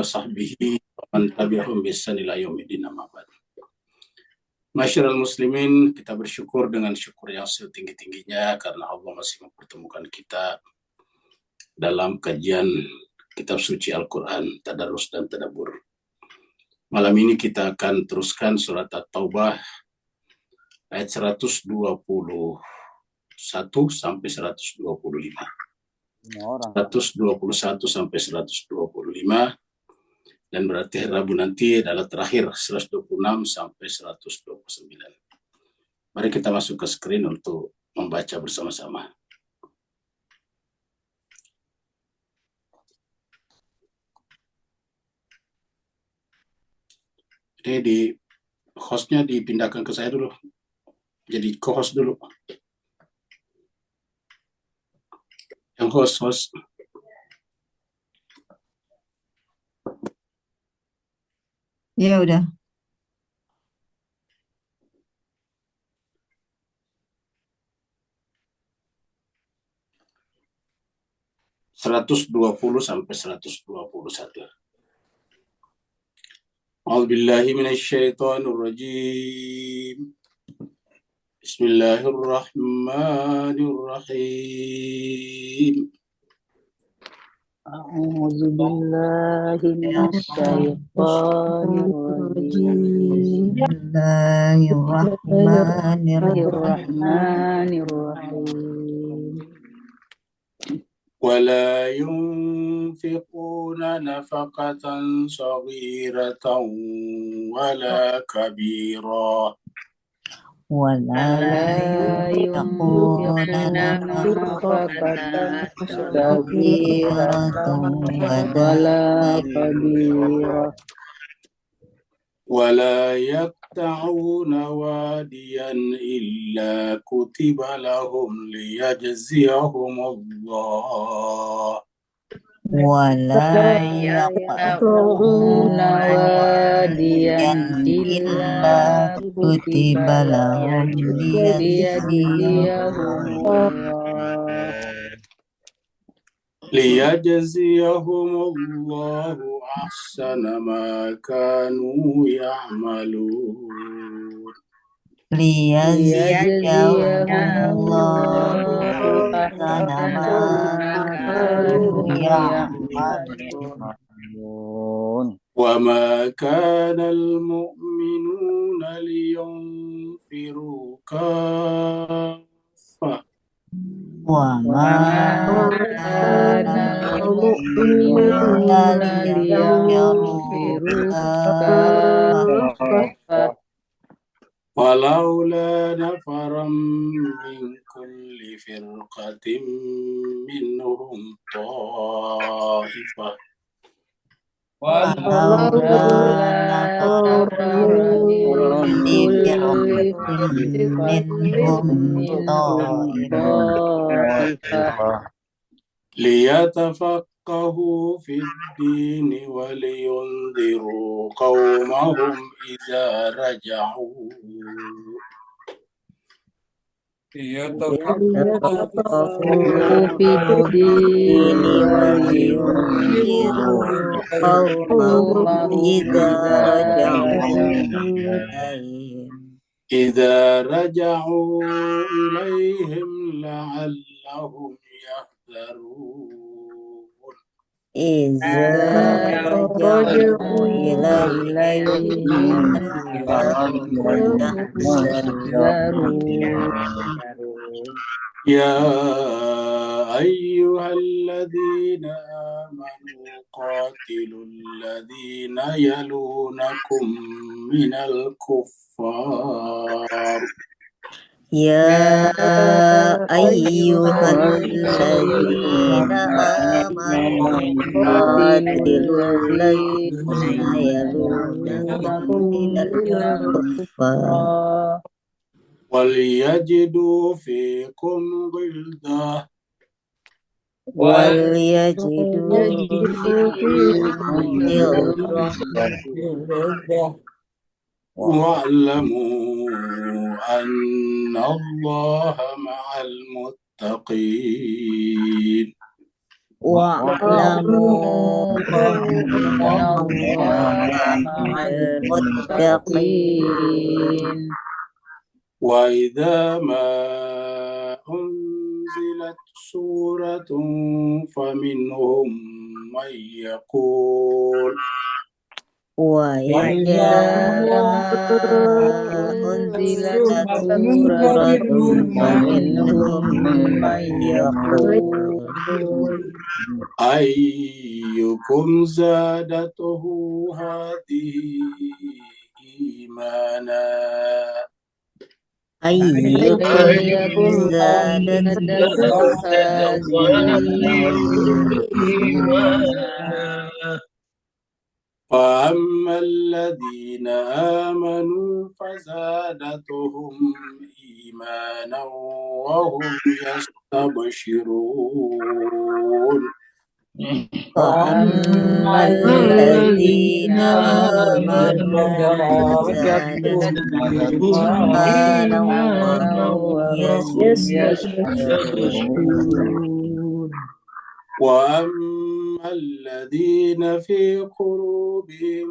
wa sahbihi wa man tabi'ahum bi ihsan ila yaumil amma ba'd. Masyarul muslimin, kita bersyukur dengan syukur yang setinggi-tingginya karena Allah masih mempertemukan kita dalam kajian kitab suci Al-Quran, tadarus dan tadabbur. Malam ini kita akan teruskan surat At-Taubah ayat 121 sampai 125. 121 sampai 125, dan berarti hari Rabu nanti adalah terakhir 126 sampai 129. Mari kita masuk ke screen untuk membaca bersama-sama. Ini hostnya dipindahkan ke saya dulu. Jadi co-host dulu. Yang host. Ya udah. Seratus 120 sampai 121. A'udzubillahi minasyaitonir rajim. Bismillahirrahmanirrahim. A'udzu billahi minasyaitonir rajim. Bismillahirrahmanirrahim. ولا ينفقون نفقة صغيرة ولا كبيرة ولا ينفقون نفقة صغيرة ولا كبيرة ولا يقطعون واديا إلا كتب لهم ليجزيهم الله ولا يقطعون واديا إلا كتب لهم ليجزيهم الله أحسن ما كانوا يعملون ليجزيهم الله أحسن ما كانوا يعملون وما كان المؤمنون لينفروا كافة وما كان المؤمنون لينفروا كافة ولولا نفر من كل فرقة منهم طائفة ولولا نفر من كل فرقة منهم طائفة ليتفقهوا في الدين ولينذروا قومهم إذا رجعوا ليتفقهوا في الدين ولينذروا قومهم إذا رجعوا إليهم لعلهم يحذرون إذا رجعوا إليهم يا أيها الذين آمنوا قاتلوا الذين يلونكم من الكفار يا أيها الذين آمنوا قاتلوا الذين يلونكم من الكفار وليجدوا فيكم غلظة وليجدوا فيكم غلظة واعلموا أن الله مع المتقين wa'lamu annallaha ma'al muttaqin. Wa idza ma unzilat suratun faminhum man yaqul Wa idza ma unzilat suratun faminhum man yaqul ayyukum zadatuhu hadhihi imana ayyukum zadatuhu فأما الذين آمنوا فزادتهم إيمانا وهم يستبشرون فأما الذين آمنوا فزادتهم إيمانا وهم يستبشرون وأما الذين في قلوبهم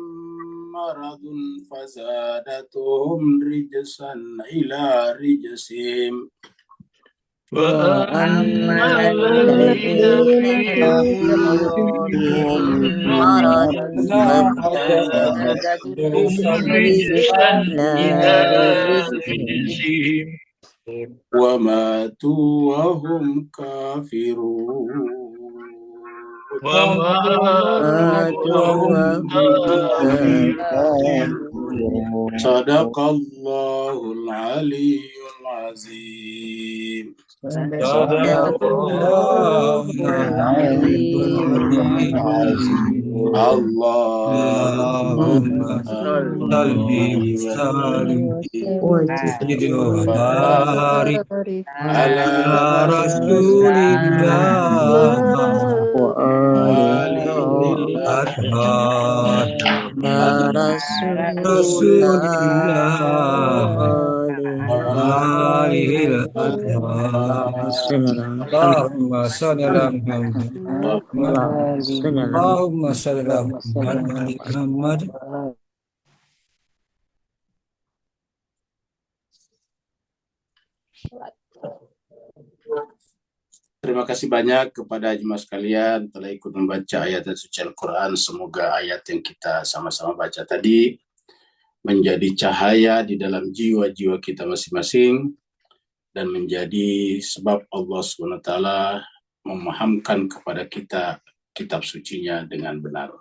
مرض فزادتهم رجسا إلى رجسهم وأما الذين في قلوبهم مرض فزادتهم رجسا إلى رجسهم وماتوا وهم كافرون وماتوا وهم كافرون. صدق الله العلي العظيم. صدق الله العظيم. اللهم صل وسلم وبارك على رسول الله وآله الأطهار على رسول رسول الله الله وآله الأطهار اللهم صل على محمد اللهم صل على محمد. Terima kasih banyak kepada jemaah sekalian telah ikut membaca ayat suci Al-Quran. Semoga ayat yang kita sama-sama baca tadi menjadi cahaya di dalam jiwa-jiwa kita masing-masing dan menjadi sebab Allah SWT memahamkan kepada kita kitab sucinya dengan benar.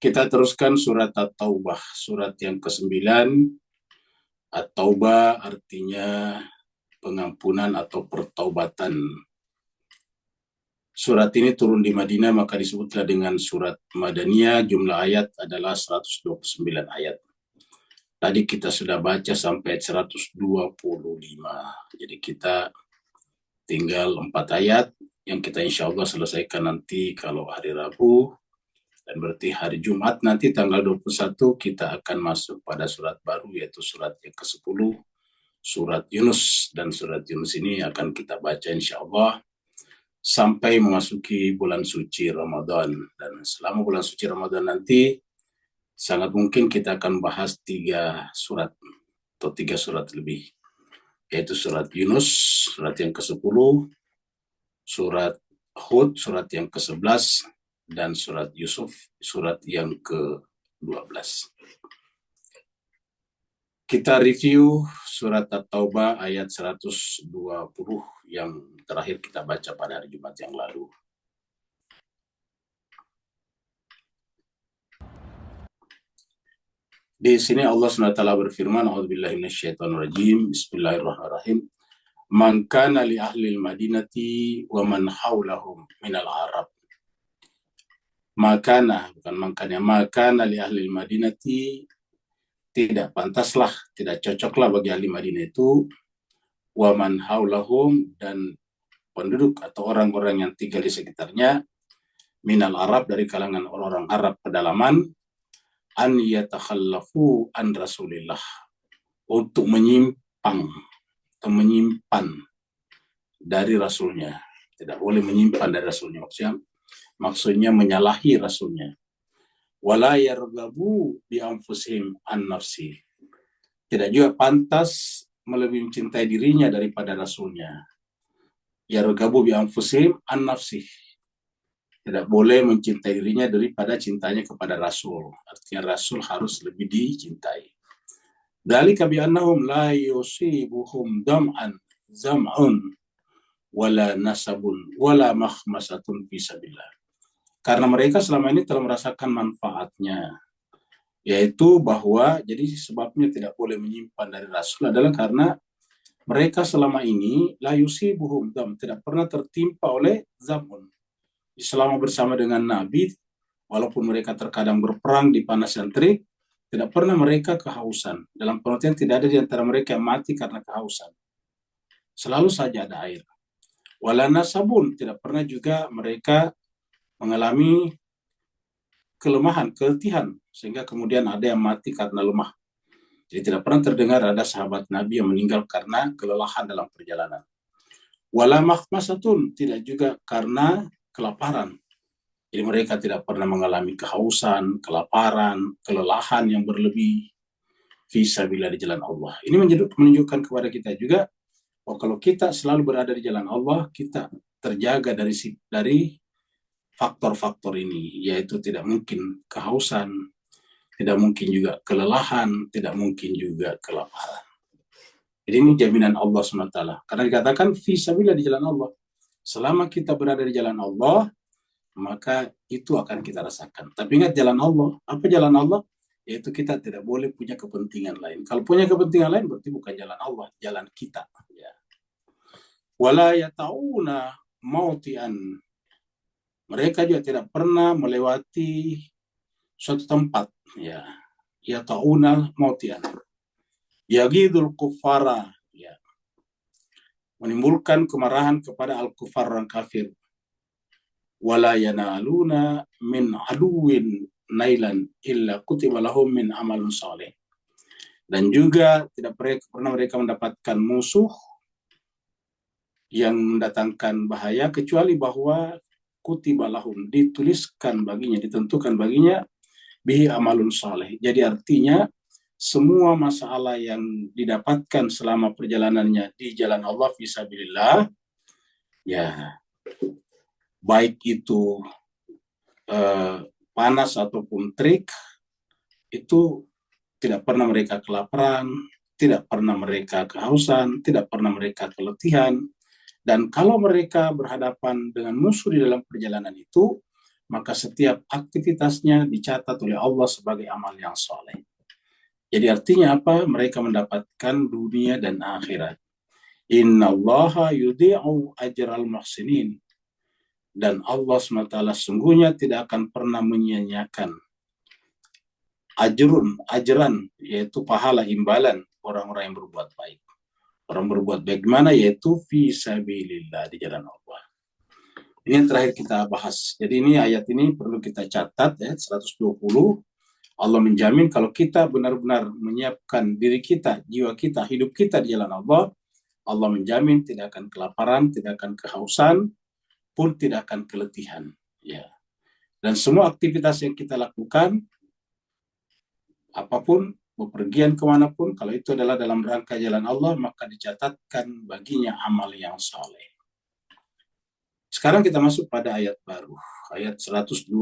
Kita teruskan surat At-Taubah, surat yang ke-9. At-Taubah artinya pengampunan atau pertaubatan. Surat ini turun di Madinah, maka disebutlah dengan surat Madaniyah. Jumlah ayat adalah 129 ayat. Tadi kita sudah baca sampai 125. Jadi kita tinggal 4 ayat yang kita insya Allah selesaikan nanti kalau hari Rabu. Dan berarti hari Jumat nanti tanggal 21 kita akan masuk pada surat baru, yaitu surat yang ke-10. Surat Yunus, dan surat Yunus ini akan kita baca insya Allah sampai memasuki bulan suci Ramadan. Dan selama bulan suci Ramadan nanti sangat mungkin kita akan bahas 3 surat atau 3 surat lebih, yaitu surat Yunus, surat yang ke-10, surat Hud, surat yang ke-11, dan surat Yusuf, surat yang ke-12. Kita review surat At-Taubah ayat 120 yang terakhir kita baca pada hari Jumat yang lalu. Di sini Allah SWT berfirman, A'udzubillahi minasyaitonirrajim, Bismillahirrahmanirrahim. Man kana li ahlil madinati wa man haulahum minal Arab. Makana, bukan makanya, makana li ahlil madinati, tidak pantaslah, tidak cocoklah bagi ahli Madinah itu, wa man haulahum, dan penduduk atau orang-orang yang tinggal di sekitarnya, minal Arab, dari kalangan orang-orang Arab pedalaman, an yatakhallafu an Rasulillah, untuk menyimpang atau menyimpan dari Rasulnya. tidak boleh menyimpan dari Rasulnya, maksudnya menyalahi Rasulnya. Wala yarghabu bi anfusihim an nafsi, tidak juga pantas lebih mencintai dirinya daripada Rasulnya. Yarghabu bi anfusihim an nafsi, tidak boleh mencintai dirinya daripada cintanya kepada Rasul. Artinya Rasul harus lebih dicintai. Dzalika bi annahum la yusibuhum zam'un wala nasabun wala makhmasatun fi sabilillah. Karena mereka selama ini telah merasakan manfaatnya, yaitu bahwa jadi sebabnya tidak boleh menyimpan dari Rasul adalah karena mereka selama ini la yusibuhum dam, tidak pernah tertimpa oleh zamun. Selama bersama dengan Nabi, walaupun mereka terkadang berperang di panas dan terik, tidak pernah mereka kehausan. Dalam pengertian tidak ada di antara mereka yang mati karena kehausan. Selalu saja ada air. Wala nasabun, tidak pernah juga mereka mengalami kelemahan, keletihan, sehingga kemudian ada yang mati karena lemah. Jadi tidak pernah terdengar ada sahabat Nabi yang meninggal karena kelelahan dalam perjalanan. Wala makhmasatun, tidak juga karena kelaparan. Jadi mereka tidak pernah mengalami kehausan, kelaparan, kelelahan yang berlebih fisabilillah di jalan Allah. Ini menunjukkan kepada kita juga bahwa kalau kita selalu berada di jalan Allah, kita terjaga dari faktor-faktor ini, yaitu tidak mungkin kehausan, tidak mungkin juga kelelahan, tidak mungkin juga kelaparan. Jadi ini jaminan Allah SWT. Karena dikatakan fisabilillah di jalan Allah. Selama kita berada di jalan Allah, maka itu akan kita rasakan. Tapi ingat jalan Allah. Apa jalan Allah? Yaitu kita tidak boleh punya kepentingan lain. Kalau punya kepentingan lain berarti bukan jalan Allah, jalan kita. Ya. Wala yata'una mautian. Mereka juga tidak pernah melewati suatu tempat. Ya. Yata'una mautian. Yagidul kuffara. Ya. Menimbulkan kemarahan kepada al-kufar, orang kafir. Wala yanaluna min aduwin nailan illa kutiba lahum min amalun saleh. Dan juga tidak pernah mereka mendapatkan musuh yang mendatangkan bahaya kecuali bahwa kutiba lahum, dituliskan baginya, ditentukan baginya bihi amalun saleh. Jadi artinya semua masalah yang didapatkan selama perjalanannya di jalan Allah fisabilillah, ya baik itu panas ataupun terik, itu tidak pernah mereka kelaparan, tidak pernah mereka kehausan, tidak pernah mereka keletihan. Dan kalau mereka berhadapan dengan musuh di dalam perjalanan itu, maka setiap aktivitasnya dicatat oleh Allah sebagai amal yang soleh. Jadi artinya apa? Mereka mendapatkan dunia dan akhirat. Innallaha yudhi'u ajral muhsinin. Dan Allah SWT sungguhnya tidak akan pernah menyia-nyiakan ajran, yaitu pahala imbalan orang-orang yang berbuat baik. Orang berbuat baik mana? Yaitu fisabilillah, di jalan Allah. Ini yang terakhir kita bahas. Jadi ini ayat ini perlu kita catat ya, 120. Allah menjamin kalau kita benar-benar menyiapkan diri kita, jiwa kita, hidup kita di jalan Allah, Allah menjamin tidak akan kelaparan, tidak akan kehausan, pun tidak akan keletihan. Ya. Dan semua aktivitas yang kita lakukan, apapun, bepergian kemanapun, kalau itu adalah dalam rangka jalan Allah, maka dicatatkan baginya amal yang saleh. Sekarang kita masuk pada ayat baru, ayat 121.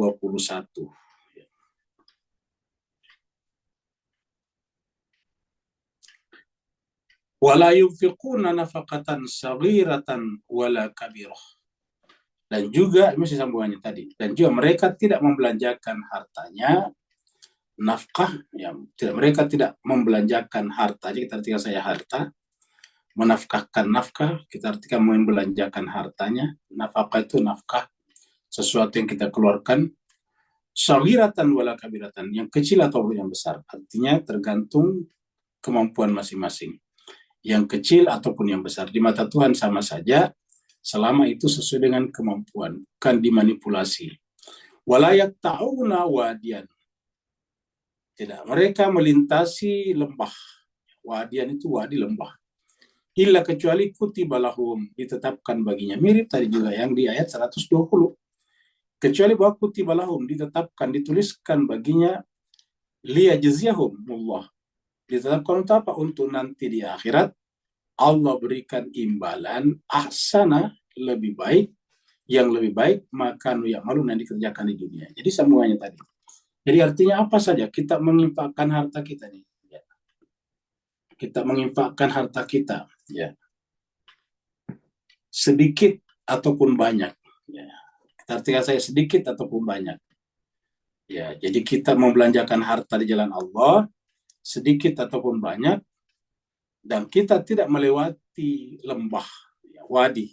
Wala yunfiquna nafaqatan saghiratan wala kabirah. Dan juga, ini sambungannya tadi, dan juga mereka tidak membelanjakan hartanya, nafkah, ya, mereka tidak membelanjakan harta, jadi kita artikan saya harta, menafkahkan nafkah, kita artikan membelanjakan hartanya, nafkah itu nafkah, sesuatu yang kita keluarkan, saghiratan wala kabiratan, yang kecil atau yang besar, artinya tergantung kemampuan masing-masing. Yang kecil ataupun yang besar, di mata Tuhan sama saja, selama itu sesuai dengan kemampuan, bukan dimanipulasi. Walayak ta'una wadian. Tidak, mereka melintasi lembah. Wadian itu wadi, lembah. illa kecuali kutiba lahum, ditetapkan baginya. Mirip tadi juga yang di ayat 120. Kecuali bahwa kutiba lahum, ditetapkan, dituliskan baginya, liyajziyahumullah, ditetapkan untuk apa? Untuk nanti di akhirat Allah berikan imbalan ahsana, lebih baik, yang lebih baik makanu ya'malun, yang dikerjakan di dunia. Jadi semuanya tadi. Jadi artinya apa saja kita menginfakkan harta kita nih. Ya. Kita menginfakkan harta kita, ya. Sedikit ataupun banyak. Ya. Artinya saya sedikit ataupun banyak. Ya, jadi kita membelanjakan harta di jalan Allah, sedikit ataupun banyak, dan kita tidak melewati lembah, ya, wadi,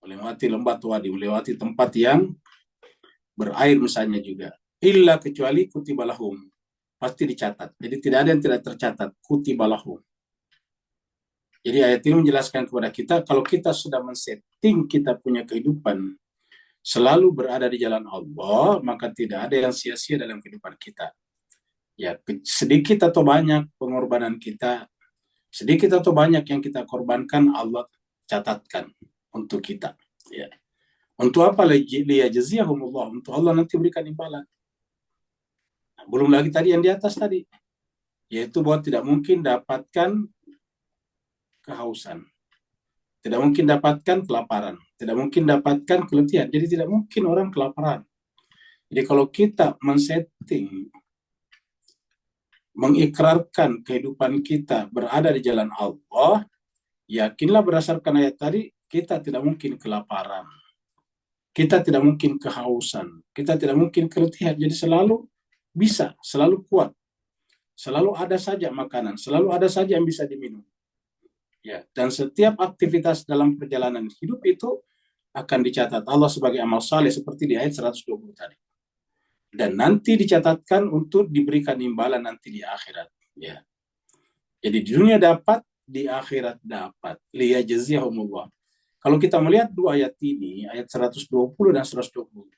melewati lembah atau wadi, melewati tempat yang berair misalnya juga. Illa kecuali kutiba lahum, pasti dicatat. Jadi tidak ada yang tidak tercatat, kutiba lahum. Jadi ayat ini menjelaskan kepada kita, kalau kita sudah men-setting kita punya kehidupan selalu berada di jalan Allah, maka tidak ada yang sia-sia dalam kehidupan kita. Ya, sedikit atau banyak pengorbanan kita, sedikit atau banyak yang kita korbankan, Allah catatkan untuk kita. Ya. Untuk apa? Liyajziyahumullah, untuk Allah nanti berikan imbalan. Nah, belum lagi tadi yang di atas tadi, yaitu bahwa tidak mungkin dapatkan kehausan, tidak mungkin dapatkan kelaparan, tidak mungkin dapatkan keletihan. Jadi tidak mungkin orang kelaparan. Jadi kalau kita men-setting, mengikrarkan kehidupan kita berada di jalan Allah, yakinlah berdasarkan ayat tadi, kita tidak mungkin kelaparan, kita tidak mungkin kehausan, kita tidak mungkin keletihan. Jadi selalu bisa, selalu kuat, selalu ada saja makanan, selalu ada saja yang bisa diminum. Ya, dan setiap aktivitas dalam perjalanan hidup itu akan dicatat Allah sebagai amal saleh seperti di ayat 120 tadi. Dan nanti dicatatkan untuk diberikan imbalan nanti di akhirat. Ya. Jadi di dunia dapat, di akhirat dapat. Liyajziyahumullah. Kalau kita melihat dua ayat ini, ayat 120 dan 121,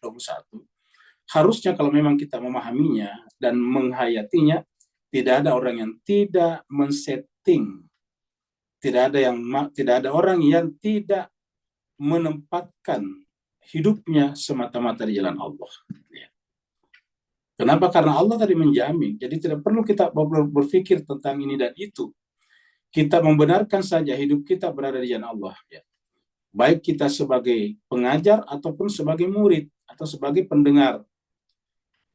harusnya kalau memang kita memahaminya dan menghayatinya, tidak ada orang yang tidak men-setting, tidak ada orang yang tidak menempatkan hidupnya semata-mata di jalan Allah. Ya. Kenapa? Karena Allah tadi menjamin. Jadi tidak perlu kita berpikir tentang ini dan itu. Kita membenarkan saja hidup kita berada di jalan Allah. Ya. Baik kita sebagai pengajar ataupun sebagai murid atau sebagai pendengar.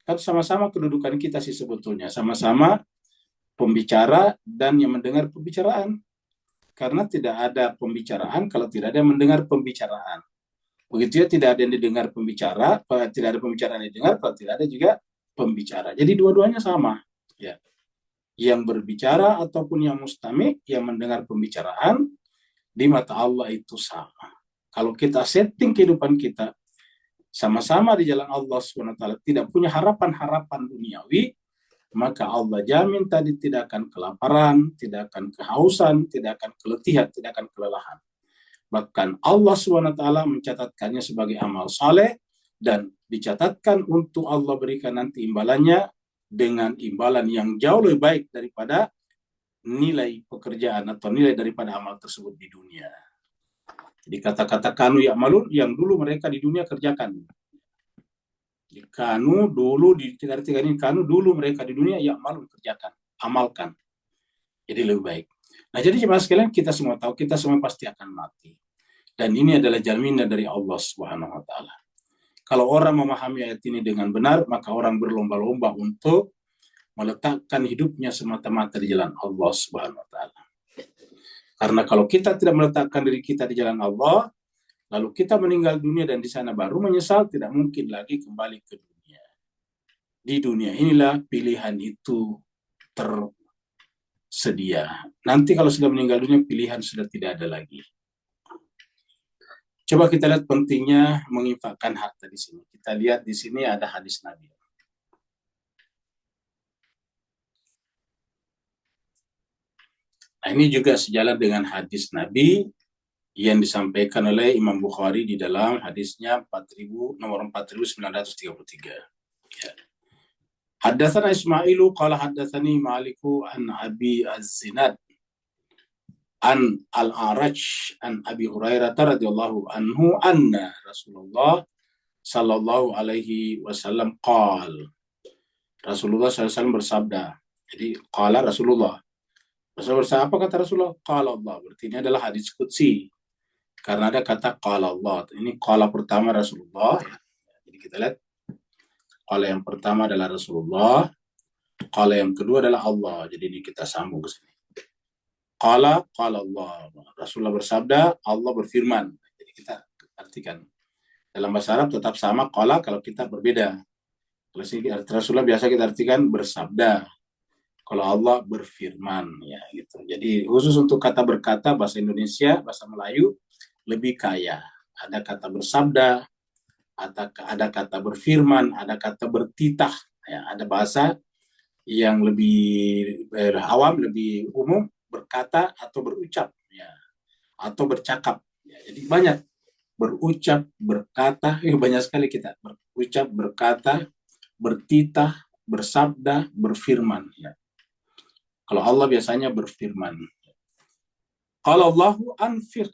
Kan sama-sama kedudukan kita sih sebetulnya. Sama-sama pembicara dan yang mendengar pembicaraan. Karena tidak ada pembicaraan kalau tidak ada yang mendengar pembicaraan. Begitu ya, tidak ada yang didengar pembicara, tidak ada pembicaraan yang didengar kalau tidak ada juga pembicara. Jadi dua-duanya sama. Ya. Yang berbicara ataupun yang mustami', yang mendengar pembicaraan, di mata Allah itu sama. Kalau kita setting kehidupan kita sama-sama di jalan Allah SWT, tidak punya harapan-harapan duniawi, maka Allah jamin tadi tidak akan kelaparan, tidak akan kehausan, tidak akan keletihan, tidak akan kelelahan. Bahkan Allah SWT mencatatkannya sebagai amal saleh dan dicatatkan untuk Allah berikan nanti imbalannya dengan imbalan yang jauh lebih baik daripada nilai pekerjaan atau nilai daripada amal tersebut di dunia. Jadi kata-kata kanu ya'malun yang dulu mereka di dunia kerjakan. Di kanu dulu, di tiga ini kanu dulu mereka di dunia ya'malun kerjakan, amalkan. Jadi lebih baik. Nah, jadi jemaah sekalian, kita semua tahu kita semua pasti akan mati. Dan ini adalah jaminan dari Allah Subhanahu wa taala. Kalau orang memahami ayat ini dengan benar, maka orang berlomba-lomba untuk meletakkan hidupnya semata-mata di jalan Allah Subhanahu wa taala. Karena kalau kita tidak meletakkan diri kita di jalan Allah, lalu kita meninggal dunia dan di sana baru menyesal, tidak mungkin lagi kembali ke dunia. Di dunia inilah pilihan itu tersedia. Nanti kalau sudah meninggal dunia, pilihan sudah tidak ada lagi. Coba kita lihat pentingnya menginfakkan harta di sini. Kita lihat di sini ada hadis Nabi. Nah, ini juga sejalan dengan hadis Nabi yang disampaikan oleh Imam Bukhari di dalam hadisnya nomor 4933. Ya. Haddatsana Ismailu qala haddatsani Maliku an Abi Az-Zinad an al-A'raj an Abi Hurairah radhiyallahu anhu anna Rasulullah sallallahu alaihi wasallam qal. Rasulullah SAW bersabda. Jadi qala Rasulullah. Rasulullah bersabda, apa kata Rasulullah? Qala Allah. Berarti ini adalah hadis qudsi. Karena ada kata qala Allah. Ini qala pertama Rasulullah. Jadi kita lihat. Qala yang pertama adalah Rasulullah. Qala yang kedua adalah Allah. Jadi ini kita sambung ke sini. Qala Allah. Rasulullah bersabda, Allah berfirman. Jadi kita artikan. Dalam bahasa Arab tetap sama qala kalau kita berbeda. Kalau Rasulullah biasa kita artikan bersabda. Kalau Allah berfirman, ya gitu. Jadi khusus untuk kata berkata bahasa Indonesia, bahasa Melayu lebih kaya. Ada kata bersabda, ada kata berfirman, ada kata bertitah. Ya, ada bahasa yang lebih awam, lebih umum, berkata atau berucap, ya, atau bercakap. Ya, jadi banyak berucap, berkata, banyak sekali kita berucap, berkata, bertitah, bersabda, berfirman. Ya. Kalau Allah biasanya berfirman. Qala Allahu anfiq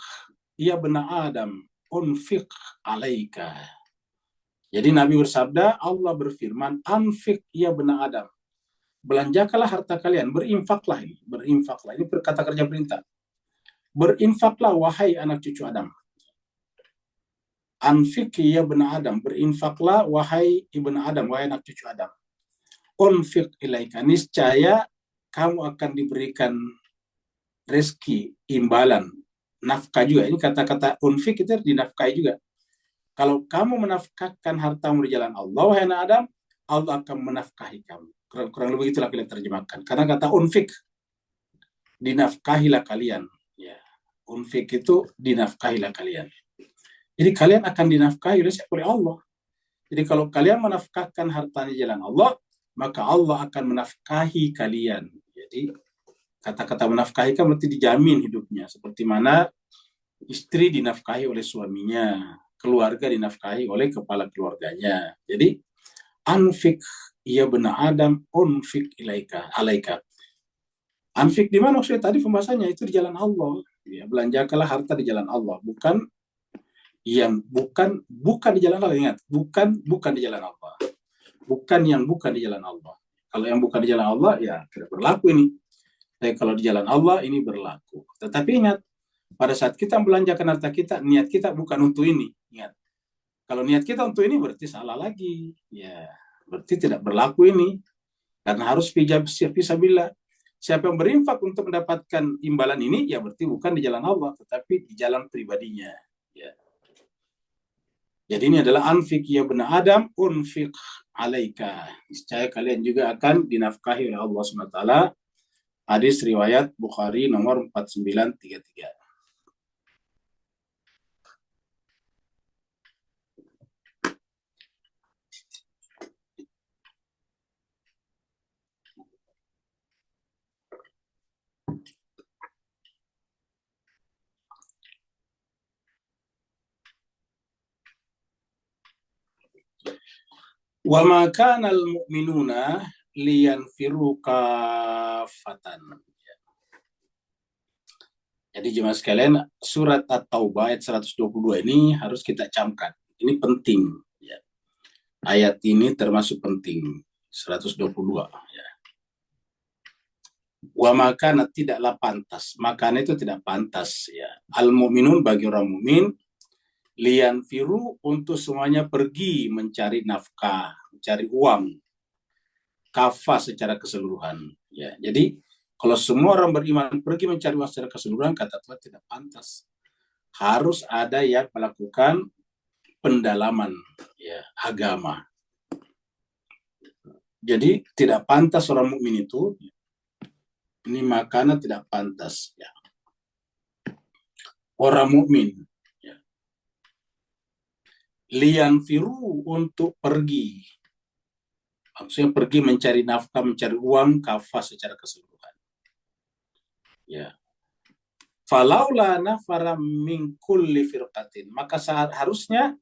ya bena Adam unfiq alaika. Jadi Nabi bersabda, Allah berfirman, anfiq ya bena Adam. Belanjakanlah harta kalian, berinfaklah ini. Berinfaklah, ini kata kerja perintah. Berinfaklah wahai anak cucu Adam. Anfiq ya bena Adam, berinfaklah wahai ibnu Adam, wahai anak cucu Adam. Unfiq ilaika, niscaya kamu akan diberikan rezeki, imbalan, nafkah juga. Ini kata-kata unfik itu dinafkahi juga. Kalau kamu menafkahkan hartamu di jalan Allah, wahai anak Adam, Allah akan menafkahi kamu. Kurang lebih itulah kita terjemahkan. Karena kata unfik, dinafkahilah kalian. Ya, unfik itu dinafkahilah kalian. Jadi kalian akan dinafkahi oleh Allah. Jadi kalau kalian menafkahkan hartanya di jalan Allah, maka Allah akan menafkahi kalian. Jadi kata-kata menafkahi kan berarti dijamin hidupnya. Seperti mana istri dinafkahi oleh suaminya, keluarga dinafkahi oleh kepala keluarganya. Jadi anfik ya bena Adam unfik alaika. Anfik di mana maksudnya tadi pembahasannya itu di jalan Allah. Ya, belanjakanlah harta di jalan Allah, bukan di jalan Allah. Ingat, bukan di jalan Allah. Bukan di jalan Allah. Kalau yang bukan di jalan Allah, ya tidak berlaku ini. Tapi kalau di jalan Allah, ini berlaku. Tetapi ingat, pada saat kita membelanjakan harta kita, niat kita bukan untuk ini. Ingat, kalau niat kita untuk ini, berarti salah lagi. Ya, berarti tidak berlaku ini. Karena harus fisabilillah. Siapa yang berinfak untuk mendapatkan imbalan ini, ya berarti bukan di jalan Allah, tetapi di jalan pribadinya. Ya. Jadi ini adalah anfik ya bena Adam unfik alaika. Niscaya kalian juga akan dinafkahi oleh Allah SWT. Hadis riwayat Bukhari nomor 4933. Wa ma kana al-mu'minuna liyanfiru kafatan. Jadi jemaah sekalian, surat At-Taubah ayat 122 ini harus kita camkan. Ini penting. Ya. Ayat ini termasuk penting. 122. Ya. Wa makana tidaklah pantas. Makana itu tidak pantas. Ya. Al-mu'minun bagi orang mukmin liyanfiru untuk semuanya pergi mencari nafkah, mencari uang, kafah secara keseluruhan. Ya, jadi kalau semua orang beriman pergi mencari uang secara keseluruhan, kata Tuhan tidak pantas. Harus ada yang melakukan pendalaman ya, agama. Jadi tidak pantas orang mukmin itu. Ini makana tidak pantas. Ya. Orang mukmin liyanfiru untuk pergi, maksudnya pergi mencari nafkah, mencari uang, kafah secara keseluruhan. Ya. Falaula nafara min kulli firqatin, maka seharusnya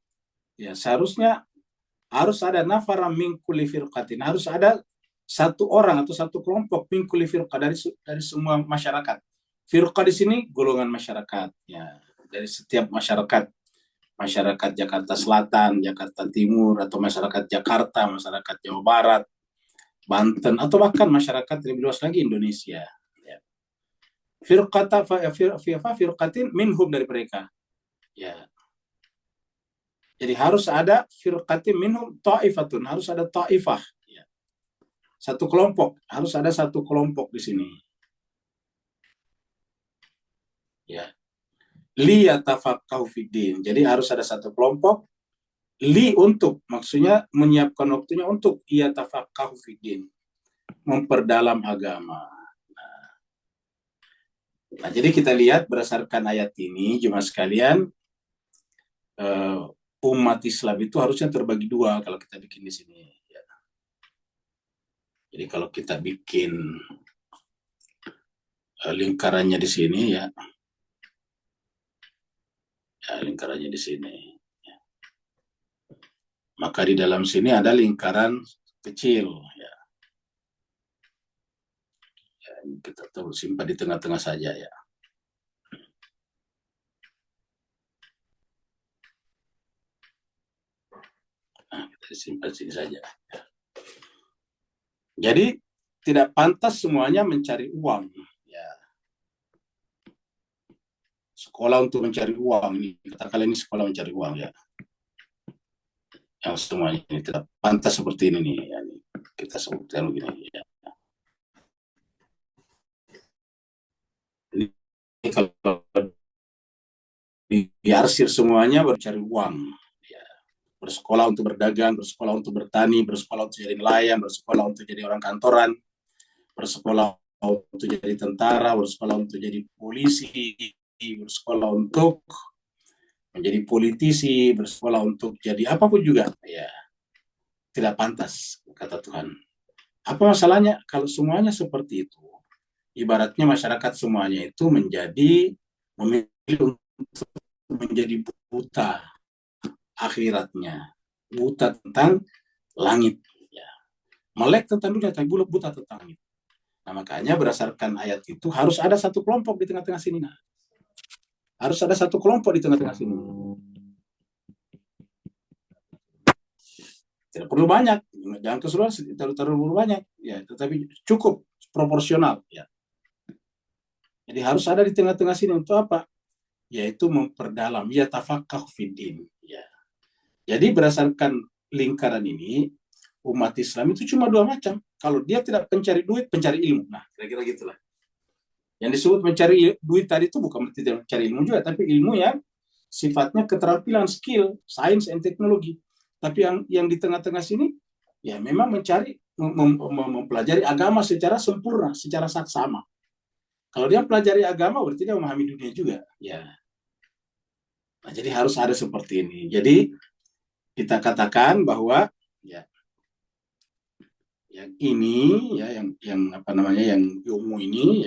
harus ada nafara min kulli firqatin, harus ada satu orang atau satu kelompok min kulli firqah dari semua masyarakat. Firqah di sini golongan masyarakat, ya, dari setiap masyarakat, masyarakat Jakarta Selatan, Jakarta Timur, atau masyarakat Jakarta, masyarakat Jawa Barat, Banten, atau bahkan masyarakat lebih luas lagi Indonesia. Ya. Firqatin minhum dari mereka. Ya. Jadi harus ada firqatin minhum ta'ifatun, harus ada ta'ifah. Ya. Satu kelompok, harus ada satu kelompok di sini. Ya. Liyatafaqahu fiddin. Jadi harus ada satu kelompok untuk, maksudnya menyiapkan waktunya untuk yatafaqahu fiddin, memperdalam agama. Nah, jadi kita lihat berdasarkan ayat ini, jemaah sekalian, umat Islam itu harusnya terbagi dua kalau kita bikin di sini. Ya. Jadi kalau kita bikin lingkarannya di sini, ya, lingkarannya di sini. Ya. Maka di dalam sini ada lingkaran kecil. Ya. Kita simpan di tengah-tengah saja, ya. Nah, kita simpan sini saja. Jadi tidak pantas semuanya mencari uang, ya. Sekolah untuk mencari uang, ini katakanlah ini sekolah mencari uang, ya. Yang semuanya ini tidak pantas seperti ini nih, ya. Kita sebutkan begini, ya. Ini kalau diarsir semuanya bercari uang, ya. Bersekolah untuk berdagang, bersekolah untuk bertani, bersekolah untuk jadi nelayan, bersekolah untuk jadi orang kantoran, bersekolah untuk jadi tentara, bersekolah untuk jadi polisi, bersekolah untuk menjadi politisi, bersekolah untuk jadi apapun juga, ya, tidak pantas, kata Tuhan. Apa masalahnya kalau semuanya seperti itu? Ibaratnya masyarakat semuanya itu memilih untuk menjadi buta akhiratnya, buta tentang langit, ya. Melek tentang dunia, tapi buta tentang langit. Nah, makanya berdasarkan ayat itu harus ada satu kelompok di tengah-tengah sini. Nah, harus ada satu kelompok di tengah-tengah sini. Tidak perlu banyak, jangan keseluruhan, terlalu banyak, ya, tetapi cukup proporsional, ya. Jadi harus ada di tengah-tengah sini untuk apa? Yaitu memperdalam, ya tafaqahu fiddin, ya. Jadi berdasarkan lingkaran ini, umat Islam itu cuma dua macam. Kalau dia tidak mencari duit, pencari ilmu. Nah, kira-kira gitulah. Yang disebut mencari duit tadi itu bukan tidak mencari ilmu juga, tapi ilmu yang sifatnya keterampilan, skill, sains, dan teknologi. Tapi yang di tengah-tengah sini, ya memang mencari, mempelajari agama secara sempurna, secara saksama. Kalau dia pelajari agama, berarti dia memahami dunia juga, ya. Nah, jadi harus ada seperti ini. Jadi kita katakan bahwa, ya, yang ini, ya, yang apa namanya, yang ilmu ini,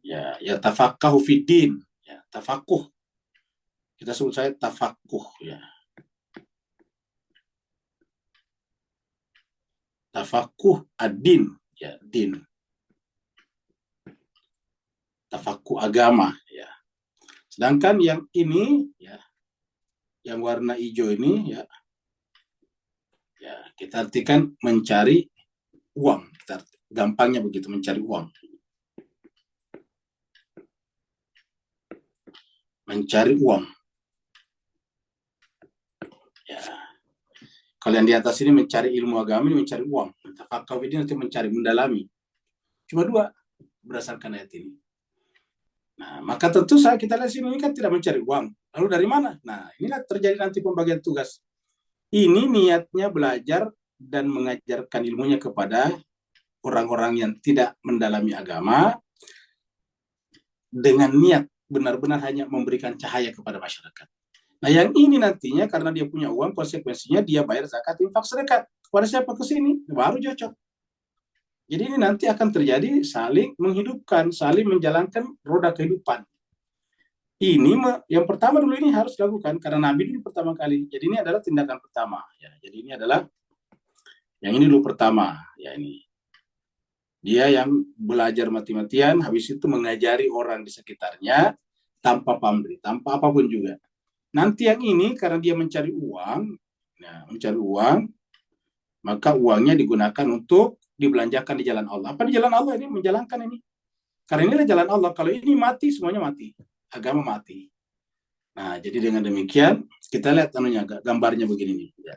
ya tafaqahu fiddin, ya, tafakuh. Kita sebut saya tafakuh, ya. Tafakuh ad-din, ya, din. Tafakuh agama, ya. Sedangkan yang ini, ya, yang warna hijau ini, ya, kita artikan mencari uang. Gampangnya begitu, mencari uang. Mencari uang. Ya. Kalau yang di atas ini mencari ilmu agama, ini mencari uang. Tafaqahu ini nanti mencari, mendalami. Cuma dua berdasarkan ayat ini. Nah, maka tentu kita lihat sini kan tidak mencari uang. Lalu dari mana? Nah, inilah terjadi nanti pembagian tugas. Ini niatnya belajar dan mengajarkan ilmunya kepada orang-orang yang tidak mendalami agama dengan niat benar-benar hanya memberikan cahaya kepada masyarakat. Nah, yang ini nantinya karena dia punya uang, konsekuensinya dia bayar zakat, infak, sedekah. Kepada siapa ke sini? Baru cocok. Jadi ini nanti akan terjadi saling menghidupkan, saling menjalankan roda kehidupan. Ini yang pertama dulu ini harus dilakukan karena Nabi dulu pertama kali. Jadi ini adalah tindakan pertama, ya. Jadi ini adalah yang ini dulu pertama, ya, ini. Dia yang belajar mati-matian, habis itu mengajari orang di sekitarnya tanpa pamrih, tanpa apapun juga. Nanti yang ini karena dia mencari uang, maka uangnya digunakan untuk dibelanjakan di jalan Allah. Apa di jalan Allah ini? Menjalankan ini. Karena inilah jalan Allah. Kalau ini mati, semuanya mati. Agama mati. Nah, jadi dengan demikian, kita lihat gambarnya begini nih. Ya.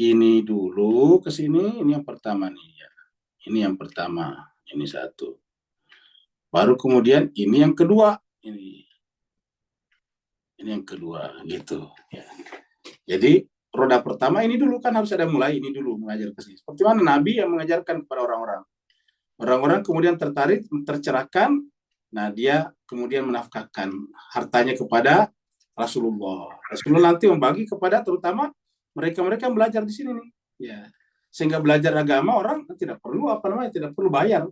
Ini dulu ke sini, ini yang pertama nih. Ya. Ini yang pertama, ini satu. Baru kemudian ini yang kedua, ini yang kedua, gitu. Ya. Jadi roda pertama ini dulu kan harus ada mulai, ini dulu mengajar ke sini. Seperti mana Nabi yang mengajarkan kepada orang-orang. Orang-orang kemudian tertarik, tercerahkan, nah dia kemudian menafkahkan hartanya kepada Rasulullah. Rasulullah nanti membagi kepada terutama mereka-mereka yang belajar di sini nih. Ya. Sehingga belajar agama orang tidak perlu tidak perlu bayar.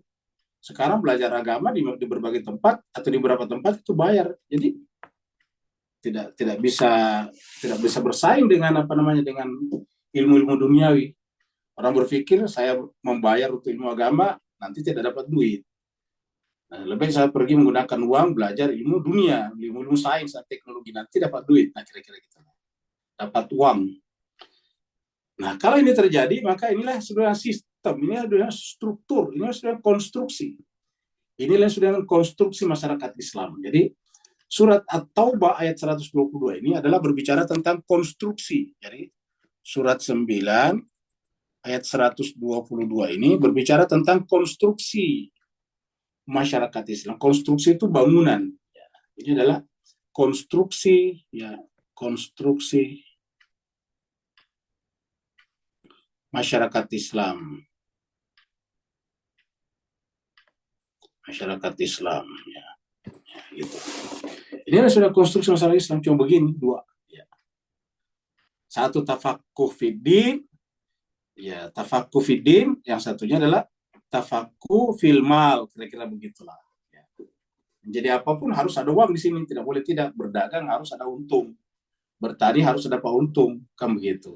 Sekarang belajar agama di berbagai tempat atau di beberapa tempat itu bayar. Jadi tidak bisa bersaing dengan dengan ilmu-ilmu duniawi. Orang berpikir saya membayar untuk ilmu agama nanti tidak dapat duit. Nah, lebih saya pergi menggunakan uang belajar ilmu dunia, ilmu sains dan teknologi, nanti dapat duit. Nah, kira-kira gitu. Dapat uang. Nah, kalau ini terjadi, maka inilah sudah sistem, ini adalah struktur, ini sudah konstruksi. Inilah sudah konstruksi masyarakat Islam. Jadi, surat At-Taubah ayat 122 ini adalah berbicara tentang konstruksi. Jadi, surat 9 ayat 122 ini berbicara tentang konstruksi masyarakat Islam. Konstruksi itu bangunan. Ini adalah konstruksi, konstruksi masyarakat Islam. Masyarakat Islam, gitu. Ini sudah konstruksi masyarakat Islam cuma begini, dua. Ya. Satu tafaqquh fiddin, tafaqquh fiddin, yang satunya adalah tafaqquh fil mal, kira-kira begitulah. Ya. Jadi apapun harus ada uang di sini, tidak boleh tidak. Berdagang harus ada untung, bertani harus ada untung, kan begitu.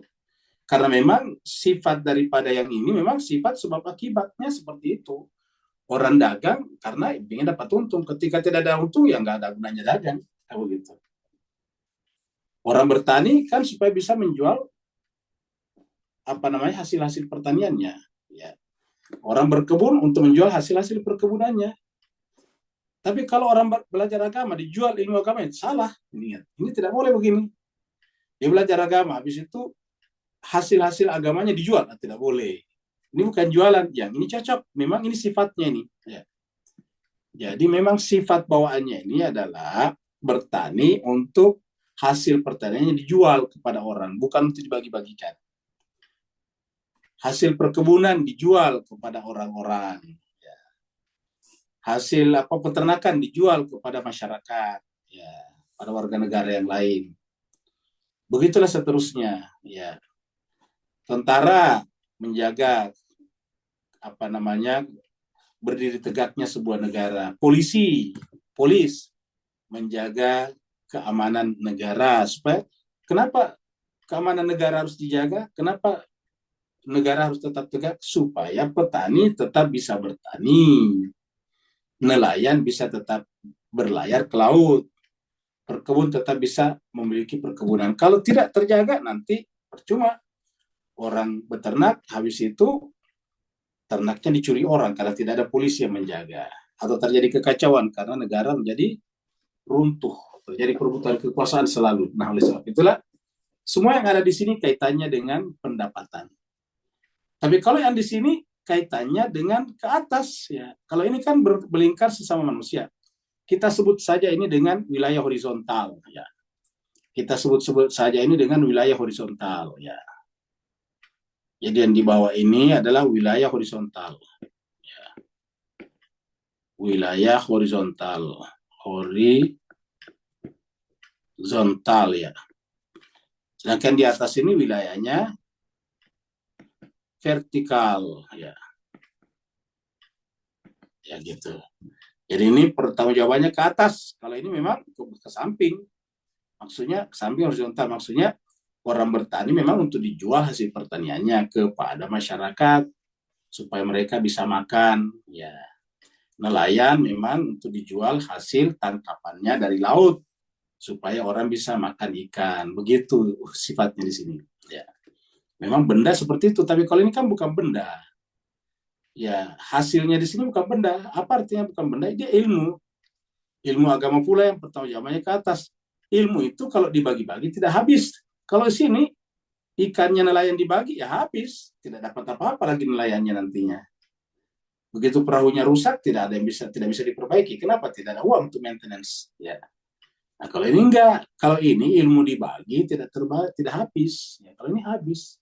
Karena memang sifat daripada yang ini memang sifat sebab akibatnya seperti itu. Orang dagang karena ingin dapat untung. Ketika tidak ada untung, ya nggak ada gunanya dagang. Begitu. Orang bertani kan supaya bisa menjual hasil-hasil pertaniannya. Ya. Orang berkebun untuk menjual hasil-hasil perkebunannya. Tapi kalau orang belajar agama, dijual ilmu agama, salah. Ini tidak boleh begini. Dia belajar agama, habis itu hasil-hasil agamanya dijual, tidak boleh. Ini bukan jualan, yang ini cocok. Memang ini sifatnya ini. Ya. Jadi memang sifat bawaannya ini adalah bertani untuk hasil pertaniannya dijual kepada orang, bukan untuk dibagi-bagikan. Hasil perkebunan dijual kepada orang-orang. Ya. Hasil peternakan dijual kepada masyarakat, pada warga negara yang lain. Begitulah seterusnya. Ya. Tentara menjaga berdiri tegaknya sebuah negara. Polis menjaga keamanan negara. Kenapa keamanan negara harus dijaga? Kenapa negara harus tetap tegak? Supaya petani tetap bisa bertani, nelayan bisa tetap berlayar ke laut, perkebun tetap bisa memiliki perkebunan. Kalau tidak terjaga nanti percuma. Orang beternak, habis itu ternaknya dicuri orang karena tidak ada polisi yang menjaga. Atau terjadi kekacauan karena negara menjadi runtuh. Terjadi perebutan kekuasaan selalu. Nah, oleh sebab itulah, semua yang ada di sini kaitannya dengan pendapatan. Tapi kalau yang di sini kaitannya dengan ke atas. Ya. Kalau ini kan berlingkar sesama manusia. Kita sebut saja ini dengan wilayah horizontal. Ya. Kita sebut saja ini dengan wilayah horizontal. Ya. Jadi yang di bawah ini adalah wilayah horizontal. Ya. Wilayah horizontal. Horizontal ya. Sedangkan di atas ini wilayahnya vertikal ya. Ya gitu. Jadi ini pertanggungjawabannya ke atas. Kalau ini memang ke samping. Maksudnya ke samping horizontal. Maksudnya orang bertani memang untuk dijual hasil pertaniannya kepada masyarakat supaya mereka bisa makan. Ya, nelayan memang untuk dijual hasil tangkapannya dari laut supaya orang bisa makan ikan. Begitu sifatnya di sini. Ya, memang benda seperti itu. Tapi kalau ini kan bukan benda. Ya, hasilnya di sini bukan benda. Apa artinya bukan benda? Dia ilmu. Ilmu agama pula yang pertanggungjawabannya ke atas. Ilmu itu kalau dibagi-bagi tidak habis. Kalau di sini ikannya nelayan dibagi ya habis, tidak dapat apa-apa lagi nelayannya nantinya. Begitu perahunya rusak tidak bisa diperbaiki. Kenapa? Tidak ada uang untuk maintenance. Ya. Nah, kalau ini enggak, kalau ini ilmu dibagi tidak habis. Ya, kalau ini habis.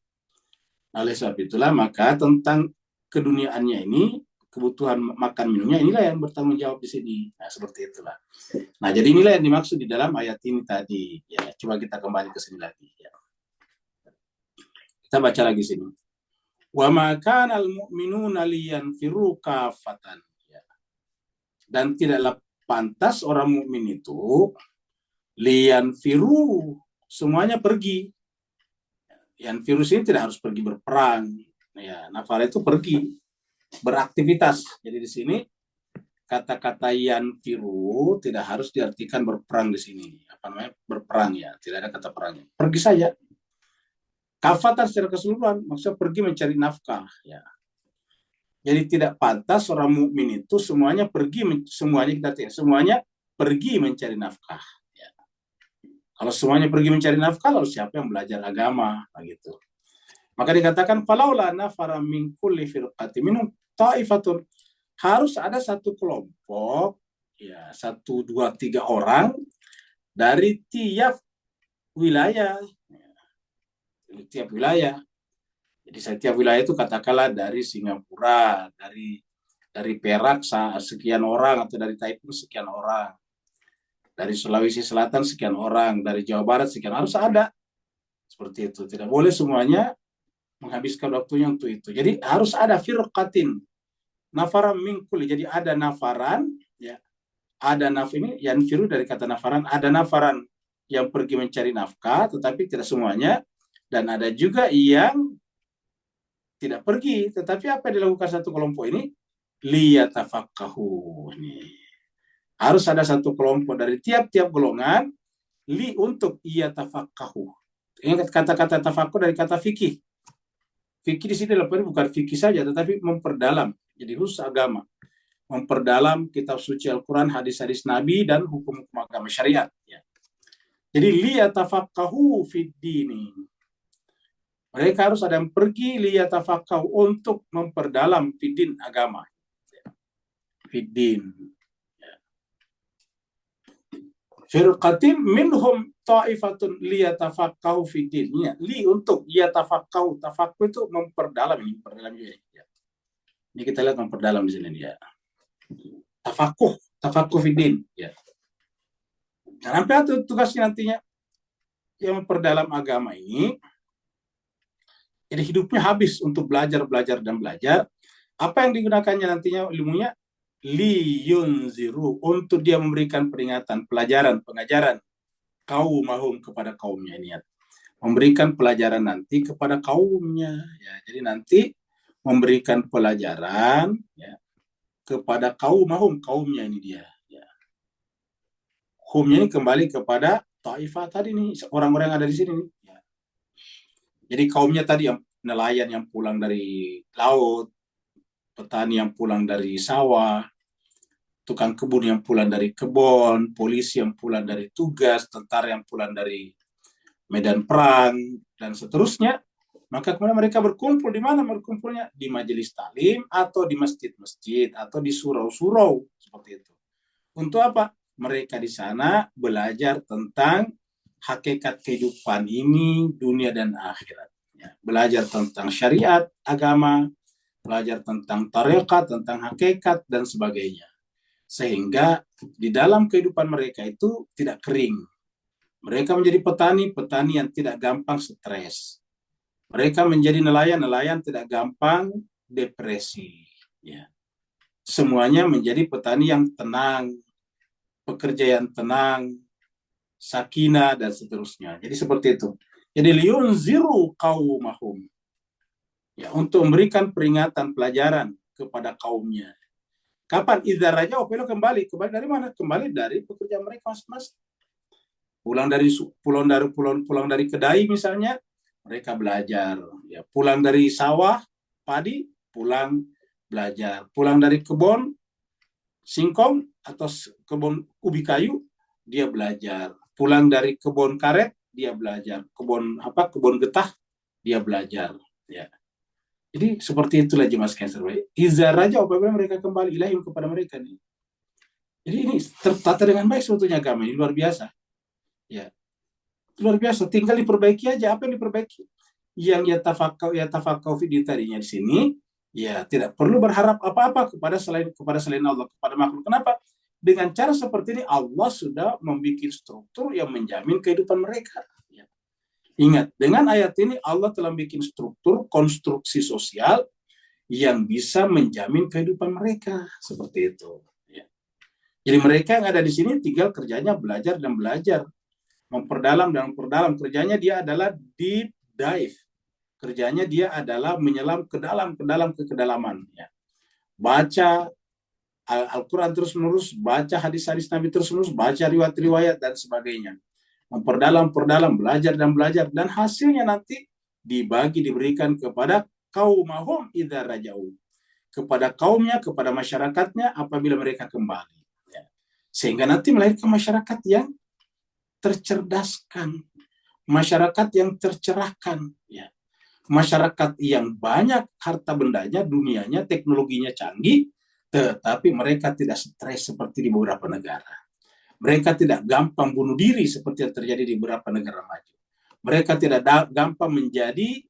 Nah, oleh sebab itulah maka tentang keduniaannya ini, kebutuhan makan minumnya inilah yang bertanggung jawab di sini. Nah, seperti itulah. Nah, jadi inilah yang dimaksud di dalam ayat ini tadi. Ya, coba kita kembali ke sini lagi. Ya. Kita baca lagi sini. Wa ma kana al-mu'minuna liyanfiru kafatan. Ya. Dan tidaklah pantas orang mukmin itu liyanfiru semuanya pergi. Yanfiru ini tidak harus pergi berperang. Ya, nafar itu pergi beraktivitas. Jadi di sini kata-kata yanfiru tidak harus diartikan berperang di sini. Apa namanya? Berperang ya, tidak ada kata perangnya. Pergi saja. Kafatan secara keseluruhan, maksudnya pergi mencari nafkah ya. Jadi tidak pantas orang mukmin itu semuanya pergi mencari nafkah ya. Kalau semuanya pergi mencari nafkah, lalu siapa yang belajar agama gitu. Maka dikatakan falaula nafara min kulli firqatin minhum ta'ifatun. Harus ada satu kelompok ya, 1, 2, 3 orang dari tiap wilayah. Dari tiap wilayah. Jadi setiap wilayah itu katakanlah dari Singapura, dari Perak sekian orang, atau dari Taipei sekian orang. Dari Sulawesi Selatan sekian orang, dari Jawa Barat sekian, harus ada. Seperti itu. Tidak boleh semuanya menghabiskan waktunya untuk itu. Jadi harus ada firqatin, nafaran mingkuli. Jadi ada nafaran, ya, ada ini yanfiru dari kata nafaran, ada nafaran yang pergi mencari nafkah, tetapi tidak semuanya, dan ada juga yang tidak pergi, tetapi apa yang dilakukan satu kelompok ini? Liyatafaqahu. Harus ada satu kelompok dari tiap-tiap golongan untuk iyatafaqahu. Ingat kata-kata tafaqquh dari kata fikih. Fikih di sini bukan fikih saja, tetapi memperdalam. Jadi khusus agama, memperdalam kitab suci Al-Quran, hadis-hadis Nabi, dan hukum-hukum agama syariat. Ya. Jadi liyatafaqahu fid dini. Mereka harus ada yang pergi liyatafaqahu untuk memperdalam fiddin agama. Fiddin. Firqatin minhum ta'ifatun liyatafaqahu fiddin. Ya, untuk yatafaqahu. Tafaqahu itu memperdalam, ini memperdalam juga. Ya. Ini kita lihat memperdalam di sini ya. Tafaqquh fiddin. Ya. Dan apa itu tugasnya nantinya? Yang memperdalam agama ini, jadi hidupnya habis untuk belajar. Apa yang digunakannya nantinya ilmunya? Liyunziru, untuk dia memberikan peringatan, pelajaran, pengajaran kaumahum, kepada kaumnya ini. Memberikan pelajaran nanti kepada kaumnya. Ya, jadi nanti memberikan pelajaran ya, kepada kaumahum, kaumnya ini dia. Ya. Humnya ini kembali kepada Taifah tadi nih, orang-orang yang ada di sini. Ya. Jadi kaumnya tadi yang nelayan yang pulang dari laut, petani yang pulang dari sawah, tukang kebun yang pulang dari kebun, polisi yang pulang dari tugas, tentara yang pulang dari medan perang, dan seterusnya. Maka kemudian mereka berkumpul di mana berkumpulnya? Di majelis taklim, atau di masjid-masjid, atau di surau-surau, seperti itu. Untuk apa? Mereka di sana belajar tentang hakikat kehidupan ini, dunia dan akhirat. Ya, belajar tentang syariat, agama, belajar tentang tarekat, tentang hakikat, dan sebagainya. Sehingga di dalam kehidupan mereka itu tidak kering. Mereka menjadi petani yang tidak gampang stres. Mereka menjadi nelayan tidak gampang depresi. Ya. Semuanya menjadi petani yang tenang, pekerja yang tenang, sakinah, dan seterusnya. Jadi seperti itu. Jadi liyunziru qaumahum. ya, untuk memberikan peringatan pelajaran kepada kaumnya. Kapan idza raja'u kembali dari mana? Kembali dari pekerjaan mereka masing-masing. Pulang dari kedai misalnya, mereka belajar. Ya, pulang dari sawah padi, pulang belajar. Pulang dari kebun singkong atau kebun ubi kayu, dia belajar. Pulang dari kebun karet, dia belajar. Kebun getah, dia belajar. Ya. Jadi seperti itulah jemaah sekalian. Izah raja apabila mereka kembali ilahim kepada mereka nih. Jadi ini tertata dengan baik sebetulnya agama ini, luar biasa. Ya, luar biasa. Tinggal diperbaiki aja. Apa yang diperbaiki? Yang ya tafakau di tadinya di sini, ya tidak perlu berharap apa-apa kepada selain Allah, kepada makhluk. Kenapa? Dengan cara seperti ini Allah sudah membuat struktur yang menjamin kehidupan mereka. Ya. Ingat, dengan ayat ini Allah telah bikin struktur konstruksi sosial yang bisa menjamin kehidupan mereka seperti itu. Ya. Jadi mereka yang ada di sini tinggal kerjanya belajar dan belajar, memperdalam dan memperdalam. Kerjanya dia adalah deep dive. Kerjanya dia adalah menyelam ke kedalaman. Ya. Baca Al-Quran terus-menerus, baca hadis-hadis Nabi terus-menerus, baca riwayat-riwayat dan sebagainya. Memperdalam, belajar, dan hasilnya nanti diberikan kepada kaumahum idza raja'u. Kepada kaumnya, kepada masyarakatnya apabila mereka kembali. Ya. Sehingga nanti melahirkan masyarakat yang tercerdaskan, masyarakat yang tercerahkan, ya. Masyarakat yang banyak harta bendanya, dunianya, teknologinya canggih, tetapi mereka tidak stres seperti di beberapa negara. Mereka tidak gampang bunuh diri seperti yang terjadi di beberapa negara maju. Mereka tidak gampang menjadi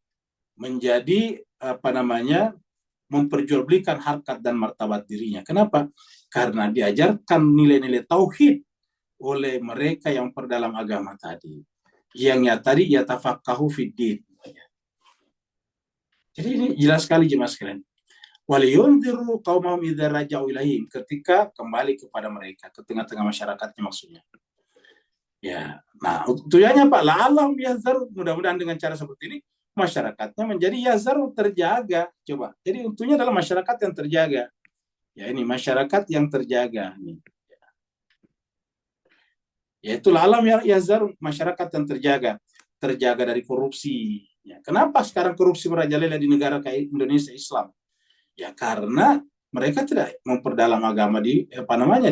memperjualbelikan harkat dan martabat dirinya. Kenapa? Karena diajarkan nilai-nilai tauhid oleh mereka yang perdalam agama tadi. Yang tadi yatafaqahu fiddin. Jadi ini jelas sekali jemaah sekalian. Waliyundiru qaumahum idza raja'u ilaihim, ketika kembali kepada mereka, ke tengah-tengah masyarakatnya maksudnya. Ya, nah tujuannya Pak, la'allahum yazarun, mudah-mudahan dengan cara seperti ini masyarakatnya menjadi yazarun, terjaga. Coba. Jadi untuknya adalah masyarakat yang terjaga. Ya, ini masyarakat yang terjaga nih. Yaitu alam yazarun, masyarakat yang terjaga dari korupsi. Ya, kenapa sekarang korupsi merajalela di negara kayak Indonesia Islam? Ya karena mereka tidak memperdalam agama di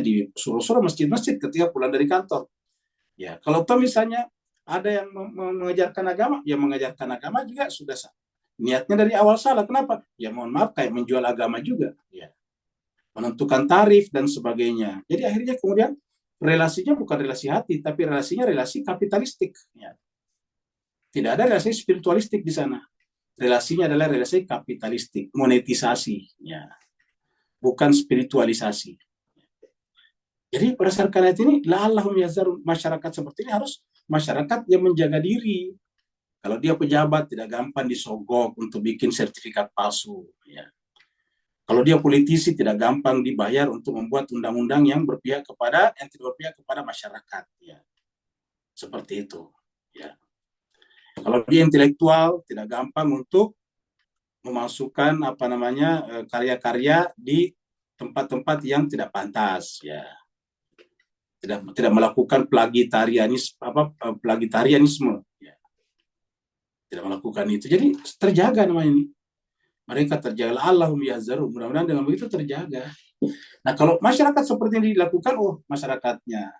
di surau-surau masjid-masjid ketika pulang dari kantor. Ya, kalau toh misalnya ada yang mengajarkan agama, ya mengajarkan agama juga sudah niatnya dari awal salah. Kenapa? Ya mohon maaf, kayak menjual agama juga. Ya, menentukan tarif dan sebagainya. Jadi akhirnya kemudian relasinya bukan relasi hati, tapi relasinya relasi kapitalistik. Ya. Tidak ada relasi spiritualistik di sana. Relasinya adalah relasi kapitalistik, monetisasi. Ya. Bukan spiritualisasi. Jadi berdasarkan ayat ini, la'allahum yazarun, masyarakat seperti ini harus masyarakat yang menjaga diri. Kalau dia pejabat, tidak gampang disogok untuk bikin sertifikat palsu. Ya. Kalau dia politisi, tidak gampang dibayar untuk membuat undang-undang yang tidak berpihak kepada masyarakat. Ya. Seperti itu. Ya. Kalau dia intelektual, tidak gampang untuk memasukkan karya-karya di tempat-tempat yang tidak pantas. Ya. Tidak melakukan plagitarianisme. Ya. Tidak melakukan itu. Jadi terjaga namanya ini. Mereka terjaga, Allahum yazarun, mudah-mudahan dengan begitu terjaga. Nah, kalau masyarakat seperti ini dilakukan, masyarakatnya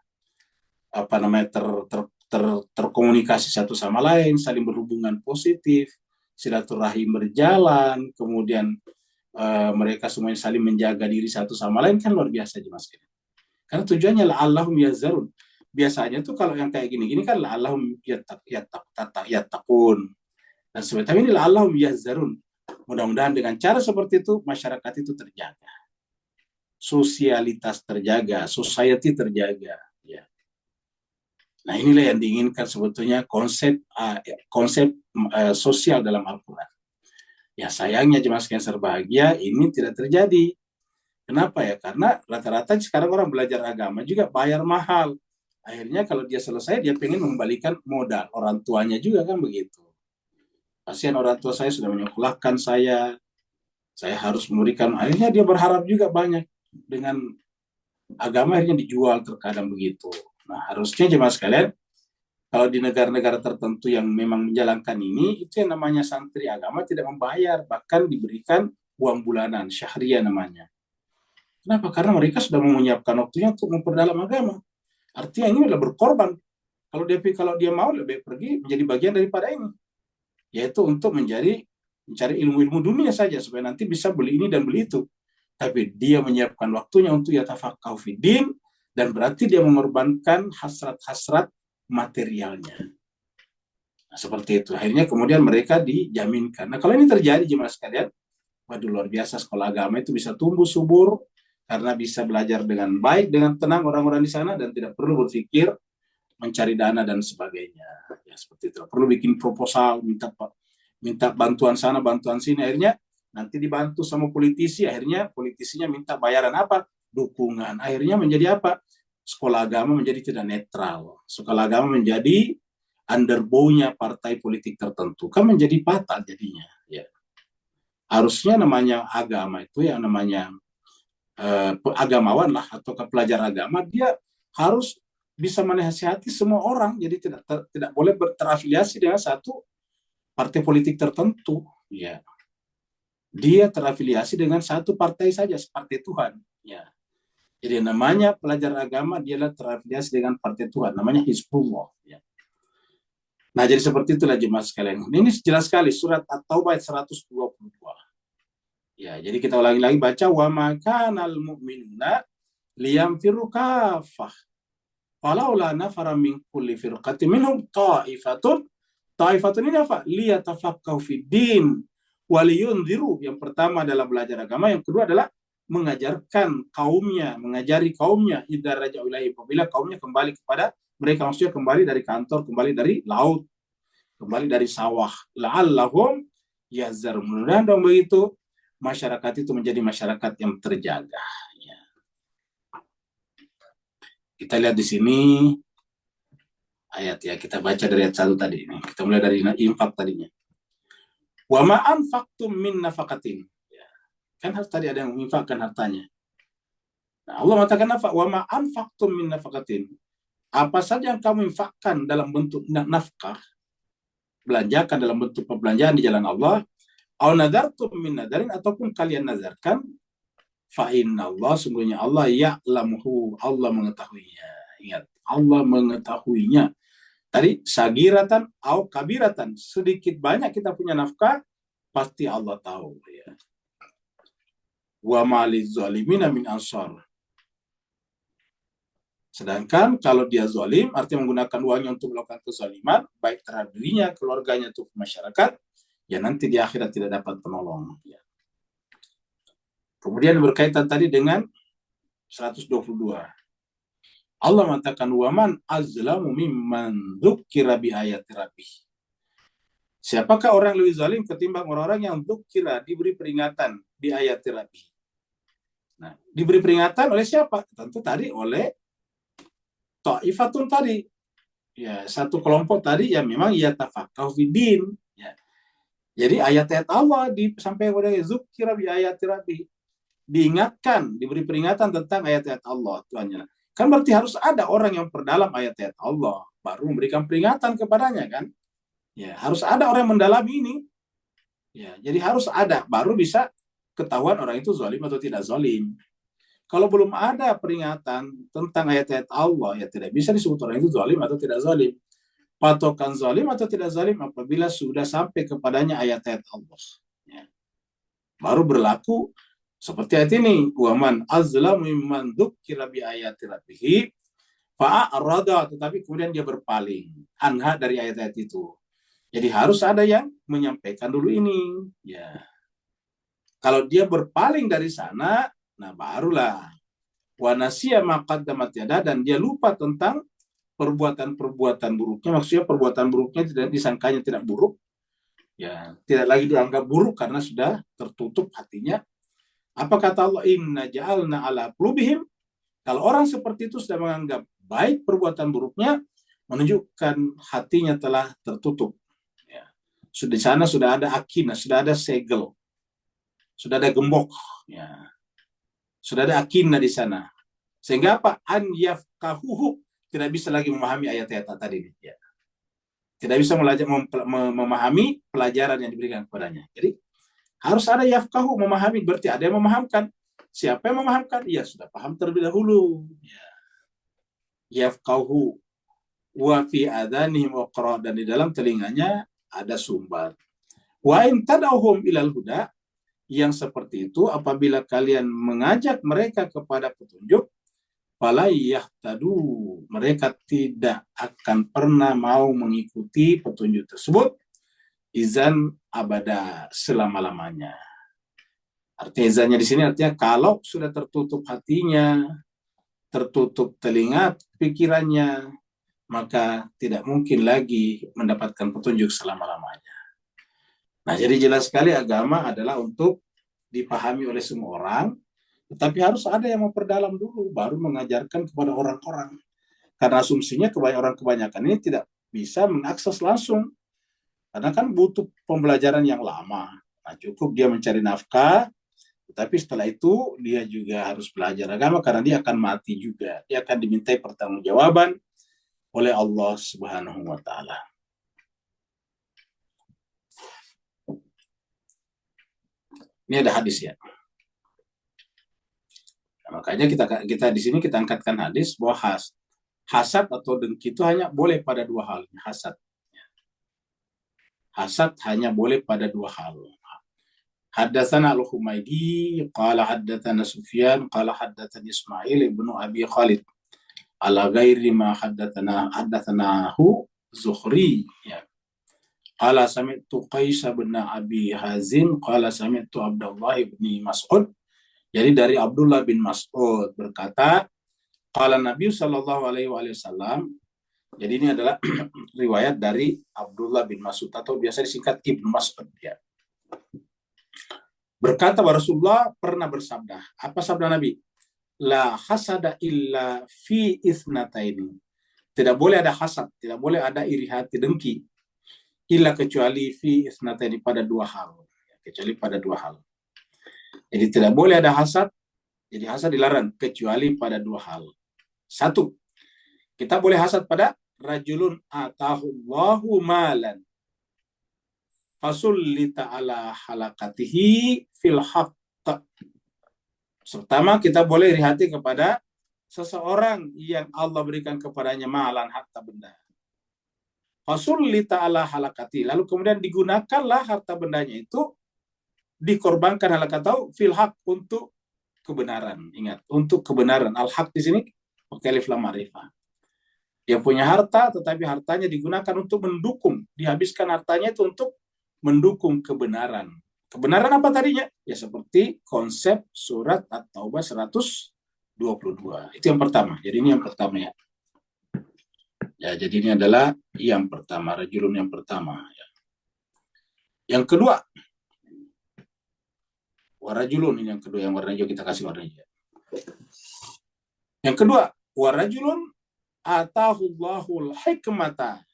terkomunikasi satu sama lain, saling berhubungan positif, silaturahim berjalan, kemudian mereka semuanya saling menjaga diri satu sama lain, kan luar biasa aja Mas. Karena tujuannya Allahum yazarun. Biasanya tuh kalau yang kayak gini-gini kan Allahum yattaqun. Dan sebetulnya ini Allahum yazarun. Mudah-mudahan dengan cara seperti itu, masyarakat itu terjaga. Sosialitas terjaga, society terjaga. Ya. Nah inilah yang diinginkan sebetulnya konsep sosial dalam Al-Quran. Ya sayangnya jemaah sekalian berbahagia, ini tidak terjadi. Kenapa ya? Karena rata-rata sekarang orang belajar agama juga bayar mahal. Akhirnya kalau dia selesai, dia pengen mengembalikan modal. Orang tuanya juga kan begitu. kasihan orang tua saya sudah menyekolahkan saya harus memberikan. Akhirnya dia berharap juga banyak dengan agama, akhirnya dijual terkadang begitu. Nah, harusnya jemaah sekalian, kalau di negara-negara tertentu yang memang menjalankan ini, itu yang namanya santri agama tidak membayar, bahkan diberikan uang bulanan, syahriah namanya. Kenapa? Karena mereka sudah menyiapkan waktunya untuk memperdalam agama. Artinya ini adalah berkorban. Kalau dia mau lebih pergi menjadi bagian daripada ini, yaitu untuk mencari ilmu-ilmu dunia saja supaya nanti bisa beli ini dan beli itu. Tapi dia menyiapkan waktunya untuk yatafaqahu fiddin, dan berarti dia mengorbankan hasrat-hasrat materialnya. Nah, seperti itu. Akhirnya kemudian mereka dijaminkan. Nah, kalau ini terjadi jemaah sekalian, waduh, luar biasa, sekolah agama itu bisa tumbuh subur karena bisa belajar dengan baik, dengan tenang orang-orang di sana, dan tidak perlu berpikir mencari dana dan sebagainya. Ya, seperti itu. Perlu bikin proposal, minta bantuan sana, bantuan sini. Akhirnya nanti dibantu sama politisi. Akhirnya politisinya minta bayaran apa? Dukungan. Akhirnya menjadi apa? Sekolah agama menjadi tidak netral. Sekolah agama menjadi underbow-nya partai politik tertentu. Kan menjadi fatal jadinya. Ya. Harusnya namanya agama itu yang namanya agamawan lah, atau pelajar agama, dia harus bisa menasihati semua orang, jadi tidak boleh terafiliasi dengan satu partai politik tertentu. Ya, dia terafiliasi dengan satu partai saja, partai Tuhan. Ya, jadi namanya pelajar agama dia terafiliasi dengan partai Tuhan, namanya Hizbullah. Ya. Nah, jadi seperti itulah jemaah sekalian. Ini jelas sekali surat At-Taubah ayat 122. Ya, jadi kita ulangi lagi baca, wa makanal mu'minuna liyamfiru kafah falaula nafara min kulli firqatin minhum ta'ifatun ini apa? Liyatafaqahu fiddin wa liyunziru. Yang pertama adalah belajar agama, yang kedua adalah mengajari kaumnya idza raja'u ilaihi, apabila kaumnya kembali kepada mereka, maksudnya kembali dari kantor, kembali dari laut, kembali dari sawah, la'allahum yazarun. Mudah-mudahan dong begitu masyarakat itu menjadi masyarakat yang terjaga. Ya. Kita lihat di sini ayat, ya, kita baca dari ayat 1 tadi. Kita mulai dari infak tadinya. Wa ma anfaqtum min nafaqatin. Ya. Kan tadi ada yang menginfakkan hartanya. Nah, Allah mengatakan apa? Wa ma anfaqtum min nafaqatin. Apa saja yang kamu infakkan dalam bentuk nafkah, belanjakan dalam bentuk perbelanjaan di jalan Allah, au nadartum min nadarin, ataupun kalian nazarkan, fa innallaha, sungguhnya Allah, ya'lamuhu, Allah mengetahuinya. Ingat, Allah mengetahuinya. Tadi sagiratan au kabiratan, sedikit banyak kita punya nafkah, pasti Allah tahu. Ya. Wa ma lizalimina min ansar. Sedangkan kalau dia zalim, artinya menggunakan uangnya untuk melakukan kezaliman, baik terhadap dirinya, keluarganya, atau masyarakat, ya nanti di akhirat tidak dapat penolong. Ya. Kemudian berkaitan tadi dengan 122. Allah mengatakan, waman azlamu mimman dzukira bi ayati rabbih. Siapakah orang lebih zalim ketimbang orang-orang yang dzukira, diberi peringatan di ayati rabbih. Nah, diberi peringatan oleh siapa? Tentu tadi oleh ta'ifatun tadi. Ya, satu kelompok tadi yang memang yatafaqahu fiddin. Ya. Jadi ayat-ayat Allah sampai kepada dzukira bi ayati rabbih. Diingatkan, diberi peringatan tentang ayat-ayat Allah Tuhannya. Kan berarti harus ada orang yang perdalam ayat-ayat Allah, baru memberikan peringatan kepadanya, kan? Ya, harus ada orang yang mendalami ini. Ya, jadi harus ada, baru bisa ketahuan orang itu zalim atau tidak zalim. Kalau belum ada peringatan tentang ayat-ayat Allah, ya tidak bisa disebut orang itu zalim atau tidak zalim. Patokan zalim atau tidak zalim apabila sudah sampai kepadanya ayat-ayat Allah. Ya. Baru berlaku seperti ayat ini, waman azlamu mimman dzukira bi ayati rabbih fa'arada, tetapi kemudian dia berpaling anha dari ayat-ayat itu. Jadi harus ada yang menyampaikan dulu ini. Ya. Kalau dia berpaling dari sana, nah barulah wa nasiya ma qaddamat yada, dan dia lupa tentang perbuatan-perbuatan buruknya, maksudnya perbuatan buruknya tidak disangkanya tidak buruk. Ya, tidak lagi dianggap buruk karena sudah tertutup hatinya. Apa kata Allah? Inna ja'alna ala qulubihim. Kalau orang seperti itu sudah menganggap baik perbuatan buruknya, menunjukkan hatinya telah tertutup. Ya. Sudah di sana sudah ada akina, sudah ada segel, sudah ada gembok, ya. Sudah ada akina di sana. Sehingga apa? An yafqahuhu, tidak bisa lagi memahami ayat-ayat tadi, ya. Tidak bisa memahami pelajaran yang diberikan kepadanya. Jadi harus ada yafqahu, memahami, berarti ada yang memahamkan. Siapa yang memahamkan? Ya sudah paham terlebih dahulu. Ya. Yafqahu wa fi adanihim waqra, dan di dalam telinganya ada sumbat. Wa in tad'uhum ilal huda, yang seperti itu apabila kalian mengajak mereka kepada petunjuk, fala yahtadu, mereka tidak akan pernah mau mengikuti petunjuk tersebut, izan abada, selama-lamanya. Artinya izannya di sini artinya kalau sudah tertutup hatinya, tertutup telinga pikirannya, maka tidak mungkin lagi mendapatkan petunjuk selama-lamanya. Nah, jadi jelas sekali agama adalah untuk dipahami oleh semua orang, tetapi harus ada yang memperdalam dulu, baru mengajarkan kepada orang-orang. Karena asumsinya orang kebanyakan ini tidak bisa mengakses langsung, karena kan butuh pembelajaran yang lama. Nah, cukup dia mencari nafkah, tetapi setelah itu dia juga harus belajar agama, karena dia akan mati juga. Dia akan dimintai pertanggungjawaban oleh Allah Subhanahu wa Ta'ala. Ini ada hadis, ya. Nah, makanya kita di sini kita angkatkan hadis bahwa hasad atau dengki itu hanya boleh pada dua hal. Hasad hanya boleh pada dua hal. Haddatsana Al-Humaydi qala haddatsana Sufyan qala haddatsani Ismail ibnu Abi Khalid ala ghairi ma haddatsanahu Zuhri, ya. Qala sami'tu Qais bin Abi Hazim qala sami'tu Abdullah bin Mas'ud. Jadi dari Abdullah bin Mas'ud berkata, qala Nabi sallallahu alaihi wasallam. Jadi ini adalah riwayat dari Abdullah bin Mas'ud atau biasa disingkat Ibnu Mas'ud, ya. Berkata bahwa Rasulullah pernah bersabda. Apa sabda Nabi? La hasada illa fi ithnataini. Tidak boleh ada hasad, tidak boleh ada iri hati, dengki, illa kecuali fi ithnataini, pada dua hal. Kecuali pada dua hal. Jadi tidak boleh ada hasad, jadi hasad dilarang kecuali pada dua hal. Satu, kita boleh hasad pada rajulun atahullahu malan fasullita ala halakatihi fil haqq. Pertama, kita boleh iri hati kepada seseorang yang Allah berikan kepadanya malan, harta benda. Fasullita ala halakati, lalu kemudian digunakanlah harta bendanya itu, dikorbankan halakatau fil haq, untuk kebenaran. Ingat, untuk kebenaran. Al-haq di sini pakai alif lam ma'rifah. Dia punya harta, tetapi hartanya digunakan untuk mendukung, dihabiskan hartanya itu untuk mendukung kebenaran. Kebenaran apa tadinya? Ya seperti konsep surat At-Taubah 122. Itu yang pertama. Jadi ini yang pertama, ya. Ya, jadi ini adalah yang pertama, rajulun yang pertama, ya. Yang kedua, warajulun, ini yang kedua, yang warna hijau kita kasih warna hijau. Yang kedua, warajulun atahullahul hikmata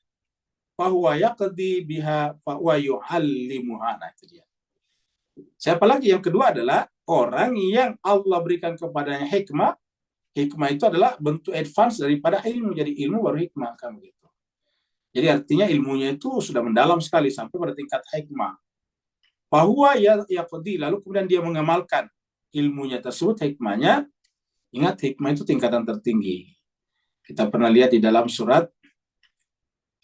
fahuwa yaqdi biha fahuwa yu'allimuha. Nah, itu dia. Siapa lagi? Yang kedua adalah orang yang Allah berikan kepadanya hikmah. Hikmah itu adalah bentuk advance daripada ilmu. Jadi ilmu baru hikmah, kan begitu. Jadi artinya ilmunya itu sudah mendalam sekali sampai pada tingkat hikmah. Fahuwa yaqdi, lalu kemudian dia mengamalkan ilmunya tersebut, hikmahnya. Ingat, hikmah itu tingkatan tertinggi. Kita pernah lihat di dalam surat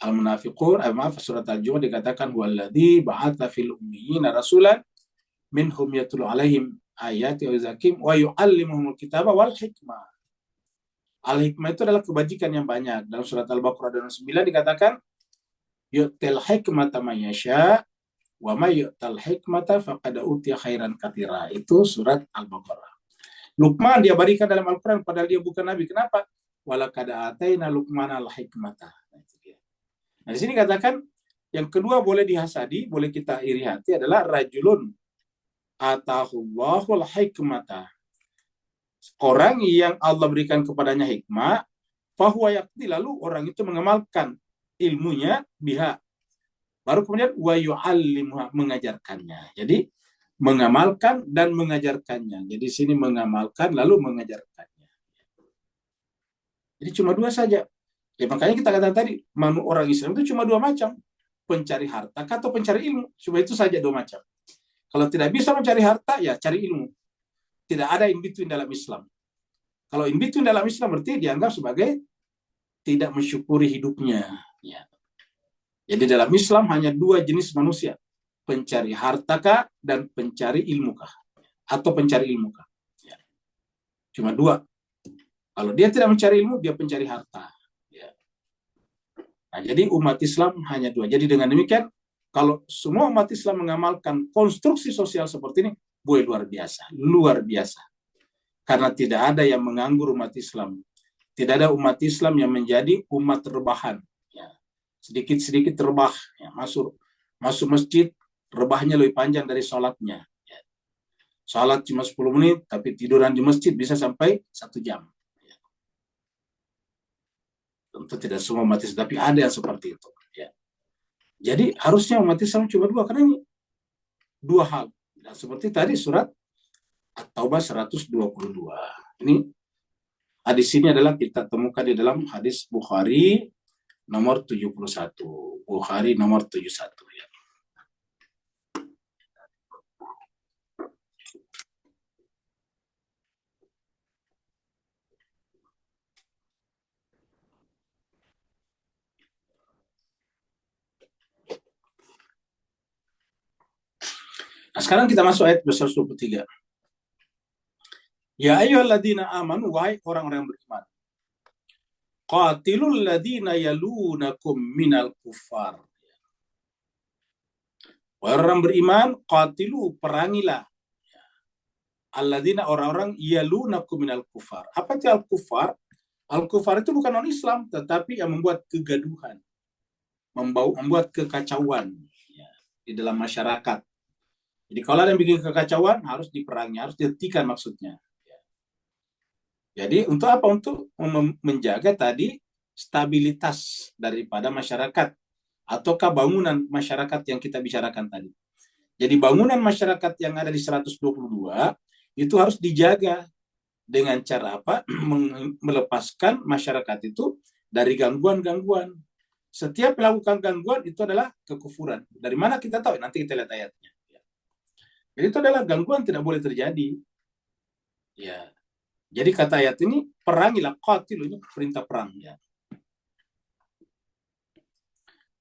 Al-Munafiqun, surat Al-Jumu'ah dikatakan huwallazi ba'atsa fil ummiyina rasulan minhum yatlu alaihim ayati wa yuzakkihim wa yu'allimuhumul kitaba wal hikmah. Al-hikmah itu adalah kebajikan yang banyak. Dalam surat Al-Baqarah 9 dikatakan yu'til hikmata man yasha wa may yu'tal hikmata faqad utiya khairan katsira. Itu surat Al-Baqarah. Luqman dia berikan dalam Al-Qur'an padahal dia bukan nabi. Kenapa? Walaqad ataina Luqmana al-hikmata. Nah, di sini katakan yang kedua boleh dihasadi, boleh kita iri hati adalah rajulun atahullahul hikmata. Orang yang Allah berikan kepadanya hikmah, fahuwa yaqdi, lalu orang itu mengamalkan ilmunya biha, Baru kemudian wa yu'allimuha, mengajarkannya. Jadi mengamalkan dan mengajarkannya. Jadi sini mengamalkan lalu mengajarkannya. Jadi cuma dua saja. Ya makanya kita katakan tadi, orang Islam itu cuma dua macam. Pencari harta atau pencari ilmu. Cuma itu saja dua macam. Kalau tidak bisa mencari harta, ya cari ilmu. Tidak ada in between dalam Islam. Kalau in between dalam Islam berarti dianggap sebagai tidak mensyukuri hidupnya. Ya. Jadi dalam Islam hanya dua jenis manusia. Pencari hartakah dan pencari ilmukah. Atau pencari ilmukah. Ya. Cuma dua. Kalau dia tidak mencari ilmu, dia pencari harta. Ya. Nah, jadi umat Islam hanya dua. Jadi dengan demikian, kalau semua umat Islam mengamalkan konstruksi sosial seperti ini, boleh luar biasa. Luar biasa. Karena tidak ada yang menganggur umat Islam. Tidak ada umat Islam yang menjadi umat rebahan. Sedikit-sedikit rebah, ya, masuk masjid, rebahnya lebih panjang dari sholatnya. Ya. Sholat cuma 10 menit, tapi tiduran di masjid bisa sampai 1 jam. Ya. Tentu tidak semua umat Islam, tapi ada yang seperti itu. Ya. Jadi harusnya umat Islam cuma dua, karena ini dua hal. Dan seperti tadi surat At-Taubah 122. Ini hadis ini adalah kita temukan di dalam hadis Bukhari nomor 71. Bukhari nomor 71 ya. Nah, sekarang kita masuk ayat 123. Ya ayyuhalladzina amanu, wahai orang-orang yang beriman. Qatilul ladzina yalunakum minal kuffar. Wahai orang beriman, qatilu, perangilah. Alladzina, orang-orang yalunakum minal kuffar. Apa itu al-kuffar? Al-kuffar itu bukan non-Islam, tetapi yang membuat kegaduhan, membuat kekacauan ya, di dalam masyarakat. Jadi kalau ada yang bikin kekacauan, harus diperangi, harus dihentikan maksudnya. Jadi untuk apa? Untuk menjaga tadi stabilitas daripada masyarakat ataukah bangunan masyarakat yang kita bicarakan tadi. Jadi bangunan masyarakat yang ada di 122 itu harus dijaga dengan cara apa? Melepaskan masyarakat itu dari gangguan-gangguan. Setiap melakukan gangguan itu adalah kekufuran. Dari mana kita tahu? Nanti kita lihat ayatnya. Jadi itu adalah gangguan, tidak boleh terjadi. Ya. Jadi kata ayat ini, perangilah, qatil, ini perintah perang. Ya.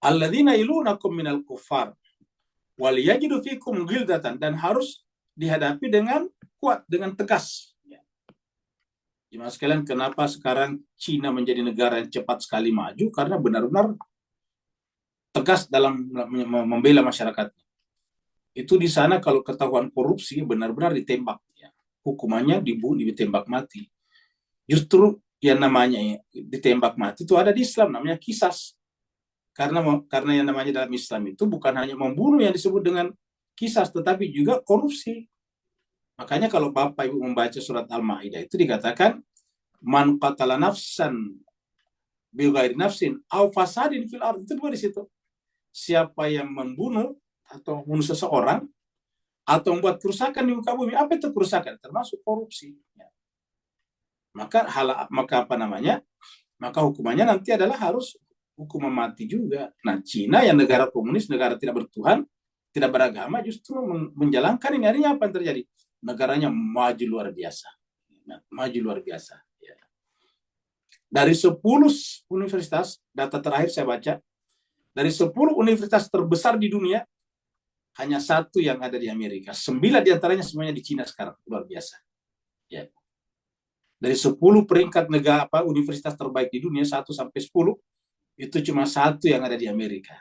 Alladzina ilunakum minal kuffar wal yajidu fikum ghildatan, dan harus dihadapi dengan kuat, dengan tegas. Ya. Jemaah sekalian, kenapa sekarang Cina menjadi negara yang cepat sekali maju? Karena benar-benar tegas dalam membela masyarakat. Itu di sana kalau ketahuan korupsi benar-benar ditembak. Ya. Hukumannya ditembak mati. Justru yang namanya ditembak mati itu ada di Islam, namanya qisas. Karena yang namanya dalam Islam itu bukan hanya membunuh yang disebut dengan qisas, tetapi juga korupsi. Makanya kalau Bapak Ibu membaca surat Al-Maidah itu dikatakan man qatala nafsan bi ghairi nafsin aw fasadin fil ardh, itu dua di situ. Siapa yang membunuh atau membunuh seseorang atau membuat kerusakan di muka bumi, apa itu kerusakan? Termasuk korupsi. Ya. Maka hukumannya nanti adalah harus hukuman mati juga. Nah, Cina yang negara komunis, negara tidak bertuhan, tidak beragama, justru menjalankan ini. Artinya apa yang terjadi? Negaranya maju luar biasa. Maju luar biasa. Ya. Dari 10 universitas, data terakhir saya baca, dari 10 universitas terbesar di dunia, hanya 1 yang ada di Amerika. 9 diantaranya semuanya di Cina sekarang. Luar biasa. Ya. Dari 10 peringkat negara universitas terbaik di dunia, 1 sampai 10, itu cuma 1 yang ada di Amerika.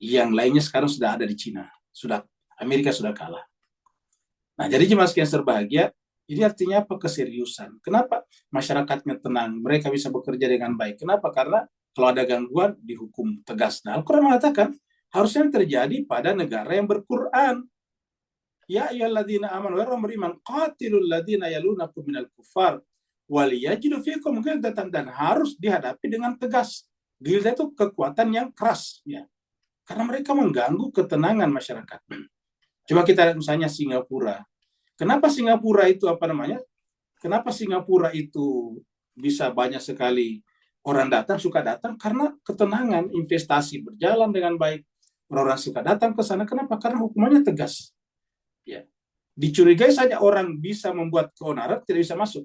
Yang lainnya sekarang sudah ada di Cina. Amerika sudah kalah. Nah, jadi jemaah sekalian berbahagia, ini artinya apa? Keseriusan. Kenapa? Masyarakatnya tenang, mereka bisa bekerja dengan baik. Kenapa? Karena kalau ada gangguan, dihukum tegas. Nah, Al-Quran mengatakan, harusnya terjadi pada negara yang berquran. Ya ayyuhalladzina amanu, wa beriman, qatilul ladzina yalunakum minal kuffar wal yajidu fikum ghildatan, dan harus dihadapi dengan tegas. Gilda itu kekuatan yang keras. Ya. Karena mereka mengganggu ketenangan masyarakat. Coba kita lihat misalnya Singapura. Kenapa Singapura itu Kenapa Singapura itu bisa banyak sekali orang datang, suka datang? Karena ketenangan, investasi berjalan dengan baik. Orang-orang suka datang ke sana. Kenapa? Karena hukumannya tegas. Ya. Dicurigai saja orang bisa membuat keonaran, tidak bisa masuk.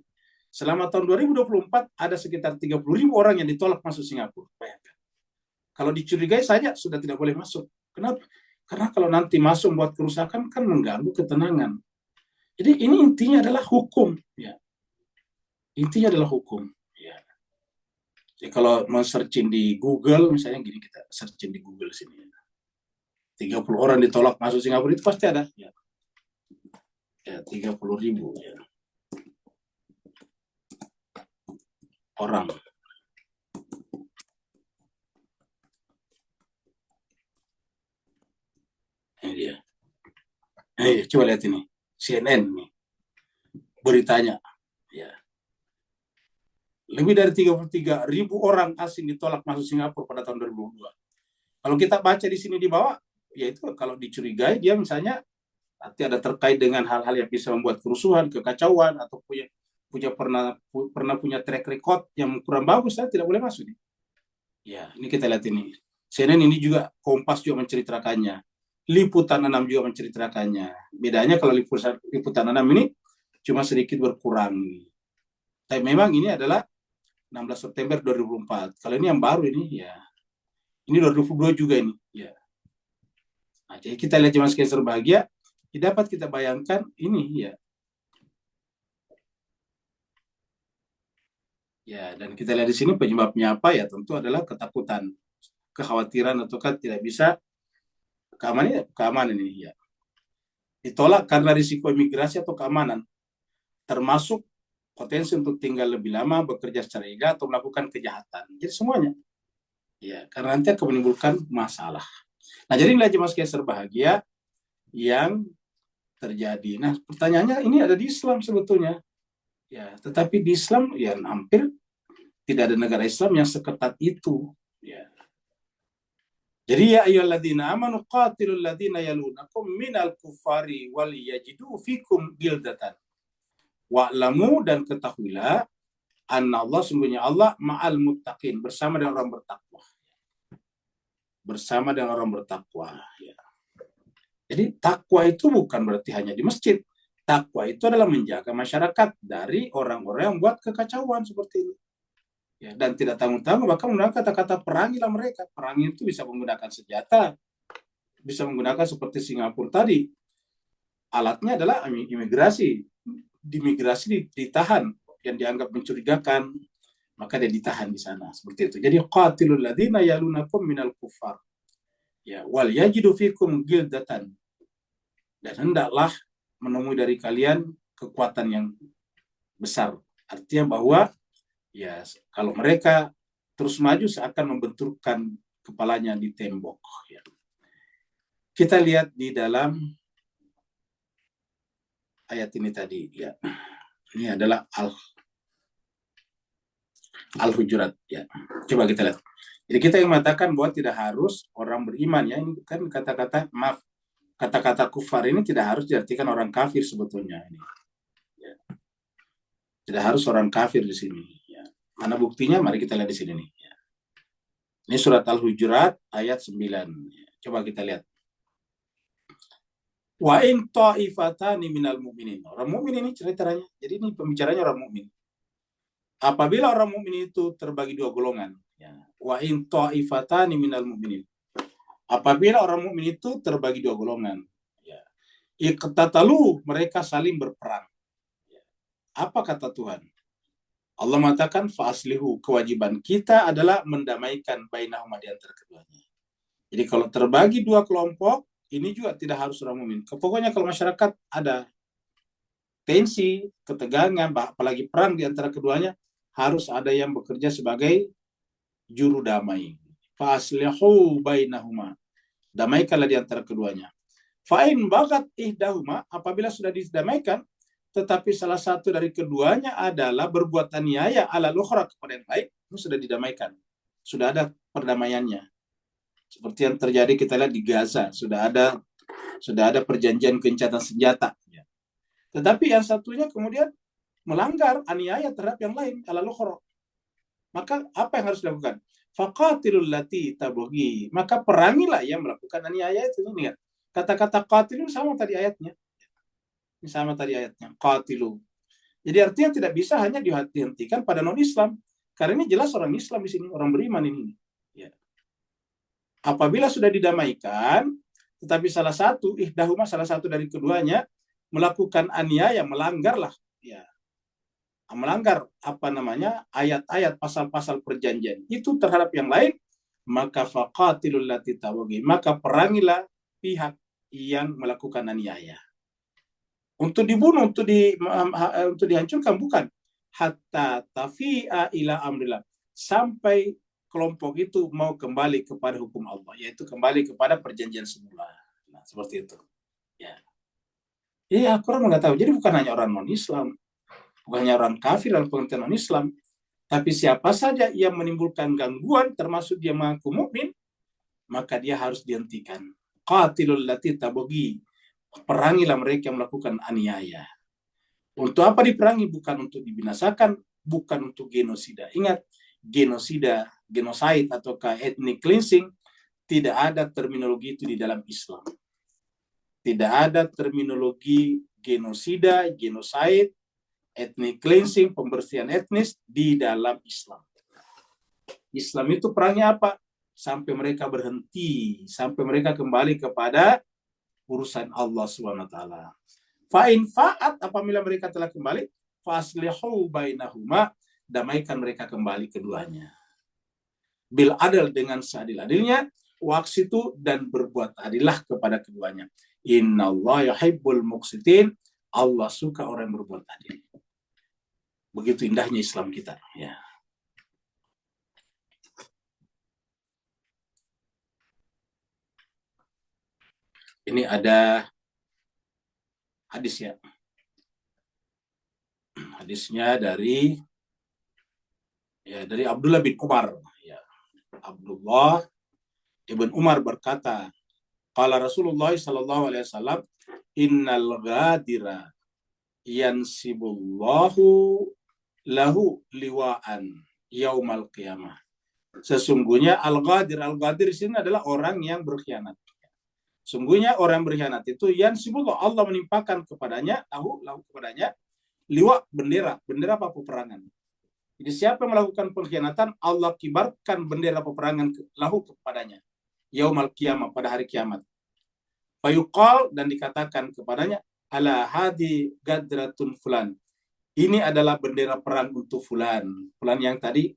Selama tahun 2024 ada sekitar 30.000 orang yang ditolak masuk Singapura. Bayangkan. Kalau dicurigai saja sudah tidak boleh masuk. Kenapa? Karena kalau nanti masuk membuat kerusakan kan mengganggu ketenangan. Jadi ini intinya adalah hukum. Ya. Intinya adalah hukum. Ya. Jadi kalau mau searching di Google, misalnya gini, kita searching di Google sini. 30 orang ditolak masuk Singapura itu pasti ada. Ya, 30.000 ya. Orang. Ini dia. Coba lihat ini. CNN nih. Beritanya. Ya. Lebih dari 33.000 orang asing ditolak masuk Singapura pada tahun 2022. Kalau kita baca di sini di bawah, yaitu kalau dicurigai dia misalnya nanti ada terkait dengan hal-hal yang bisa membuat kerusuhan, kekacauan, atau pernah punya track record yang kurang bagus, saya tidak boleh masuk. Ya, ini kita lihat ini. CNN ini juga, Kompas juga menceritakannya. Liputan 6 juga menceritakannya. Bedanya kalau Liputan 6 ini cuma sedikit berkurang. Tapi memang ini adalah 16 September 2004. Kalau ini yang baru ini, ya. Ini 2022 juga ini. Ya. Nah, jadi kita lihat jemaah sekalian berbahagia, dapat kita bayangkan ini, ya. Ya, dan kita lihat di sini penyebabnya apa, ya tentu adalah ketakutan, kekhawatiran, ataukah tidak bisa keamanan ini, ya. Ditolak karena risiko imigrasi atau keamanan, termasuk potensi untuk tinggal lebih lama, bekerja secara ilegal, atau melakukan kejahatan. Jadi semuanya. Ya, karena nanti akan menimbulkan masalah. Nah, jadi nilai jemaah sekalian berbahagia yang terjadi. Nah, pertanyaannya ini ada di Islam sebetulnya. Ya, tetapi di Islam ya hampir tidak ada negara Islam yang seketat itu. Ya. Jadi ya ayyuhalladzina amanu qatilul ladzina yalunakum minal kufari wal yajidu fikum gildatan. Wa'lamu, dan ketahuilah anna Allah, sungguhnya Allah ma'al muttaqin, bersama dengan orang bertakwa. Bersama dengan orang bertakwa. Ya. Jadi takwa itu bukan berarti hanya di masjid. Takwa itu adalah menjaga masyarakat dari orang-orang yang buat kekacauan seperti ini. Ya, dan tidak tanggung-tanggung, bahkan menggunakan kata-kata perangilah mereka. Perangi itu bisa menggunakan senjata, bisa menggunakan seperti Singapura tadi. Alatnya adalah imigrasi. Dimigrasi ditahan, yang dianggap mencurigakan, maka dia ditahan di sana seperti itu. Jadi qatilul ladzina yalunakum minal kufar, ya, wal yajidu fikum gildatan, dan hendaklah menemui dari kalian kekuatan yang besar. Artinya bahwa ya kalau mereka terus maju seakan membenturkan kepalanya di tembok. Ya. Kita lihat di dalam ayat ini tadi, ya. Ini adalah Al-Hujurat, ya. Coba kita lihat. Jadi kita yang mengatakan bahwa tidak harus orang beriman, ya. Ini kan kata-kata kufar ini tidak harus diartikan orang kafir sebetulnya. Ini. Ya. Tidak harus orang kafir di sini. Ya. Mana buktinya? Mari kita lihat di sini nih. Ya. Ini surat Al-Hujurat ayat 9. Ya. Coba kita lihat. Wa in ta'ifatani minal mu'minin. Orang mukmin ini ceritanya. Jadi ini pembicaranya orang mukmin. Apabila orang mukmin itu terbagi dua golongan, ya. Wa in ta'ifatani minal mu'minin. Apabila orang mukmin itu terbagi dua golongan, ya. Iqtatalu, mereka saling berperang. Ya. Apa kata Tuhan? Allah mengatakan fa'aslihu, kewajiban kita adalah mendamaikan bainahuma, di antara keduanya. Jadi kalau terbagi dua kelompok, ini juga tidak harus orang mukmin. Pokoknya kalau masyarakat ada tensi, ketegangan, apalagi perang di antara keduanya, harus ada yang bekerja sebagai juru damai. Fa'aslihu bainahuma. Damaikanlah di antara keduanya. Fa'in bagat ihdahuma, apabila sudah didamaikan, tetapi salah satu dari keduanya adalah berbuat aniaya ala ukhra kepada yang lain, itu sudah didamaikan. Sudah ada perdamaiannya. Seperti yang terjadi kita lihat di Gaza, sudah ada perjanjian gencatan senjata. Ya. Tetapi yang satunya kemudian melanggar, aniaya terhadap yang lain, ala-lukhra. Maka apa yang harus dilakukan? Faqatilul lati tabghi. Maka perangilah yang melakukan aniaya itu. Ingat, kata-kata qatilun sama tadi ayatnya. Sama tadi ayatnya, qatilu. Jadi artinya tidak bisa hanya dihentikan pada non-Islam. Karena ini jelas orang Islam di sini, orang beriman ini. Ya. Apabila sudah didamaikan, tetapi salah satu dari keduanya melakukan aniaya, melanggarlah, ya, melanggar ayat-ayat, pasal-pasal perjanjian itu terhadap yang lain, maka faqatilul lati tabghi, maka perangilah pihak yang melakukan aniaya. Untuk dibunuh, untuk dihancurkan, bukan. Hatta tafi'a ila amrillah, sampai kelompok itu mau kembali kepada hukum Allah, yaitu kembali kepada perjanjian semula. Nah, seperti itu. Ya. Jadi Al-Quran mengatakan, jadi bukan hanya orang non-Islam, bukan hanya orang kafir dan pengertian non-Islam, tapi siapa saja yang menimbulkan gangguan, termasuk dia mengaku mukmin, maka dia harus dihentikan. Qatilul lati tabghi, perangilah mereka yang melakukan aniaya. Untuk apa diperangi? Bukan untuk dibinasakan, bukan untuk genosida. Ingat, genosida, genocide ataukah ethnic cleansing, tidak ada terminologi itu di dalam Islam. Tidak ada terminologi genosida, genocide, ethnic cleansing, pembersihan etnis di dalam Islam. Islam itu perangnya apa? Sampai mereka berhenti, sampai mereka kembali kepada urusan Allah SWT. Fa'in fa'at, apabila mereka telah kembali, fa'aslihu bainahuma, damaikan mereka kembali keduanya. Bil adil, dengan seadil-adilnya, waqsitu, dan berbuat adillah kepada keduanya. Innallaha yuhibbul muqsitin, Allah suka orang yang berbuat adil. Begitu indahnya Islam kita. Ya. Ini ada hadis, ya. Hadisnya dari Abdullah bin Umar. Ya. Abdullah ibn Umar berkata, qala Rasulullah sallallahu alaihi wasallam, innal ghadira yansibullahu lahu liwa'an yaumal qiyamah. Sesungguhnya al-ghadir di sini adalah orang yang berkhianat. Sungguhnya orang berkhianat itu yansibullah, Allah menimpakan kepadanya, lahu kepadanya, liwa, bendera apa? Peperangan. Jadi siapa yang melakukan pengkhianatan, Allah kibarkan bendera peperangan lahu kepadanya. Yaumal qiyamah, pada hari kiamat. Fayuqal, dan dikatakan kepadanya, ala hadi gadratun fulan. Ini adalah bendera perang untuk fulan. Fulan yang tadi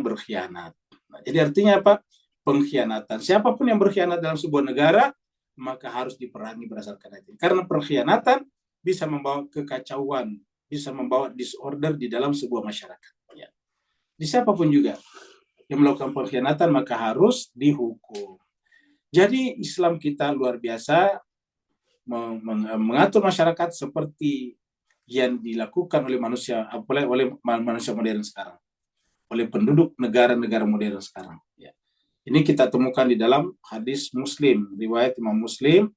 berkhianat. Nah, jadi artinya apa? Pengkhianatan. Siapapun yang berkhianat dalam sebuah negara, maka harus diperangi berdasarkan itu. Karena pengkhianatan bisa membawa kekacauan, bisa membawa disorder di dalam sebuah masyarakat. Ya. Di siapapun juga yang melakukan pengkhianatan, maka harus dihukum. Jadi Islam kita luar biasa mengatur masyarakat seperti yang dilakukan oleh manusia modern sekarang, oleh penduduk negara-negara modern sekarang. Ya. Ini kita temukan di dalam hadis Muslim, riwayat Imam Muslim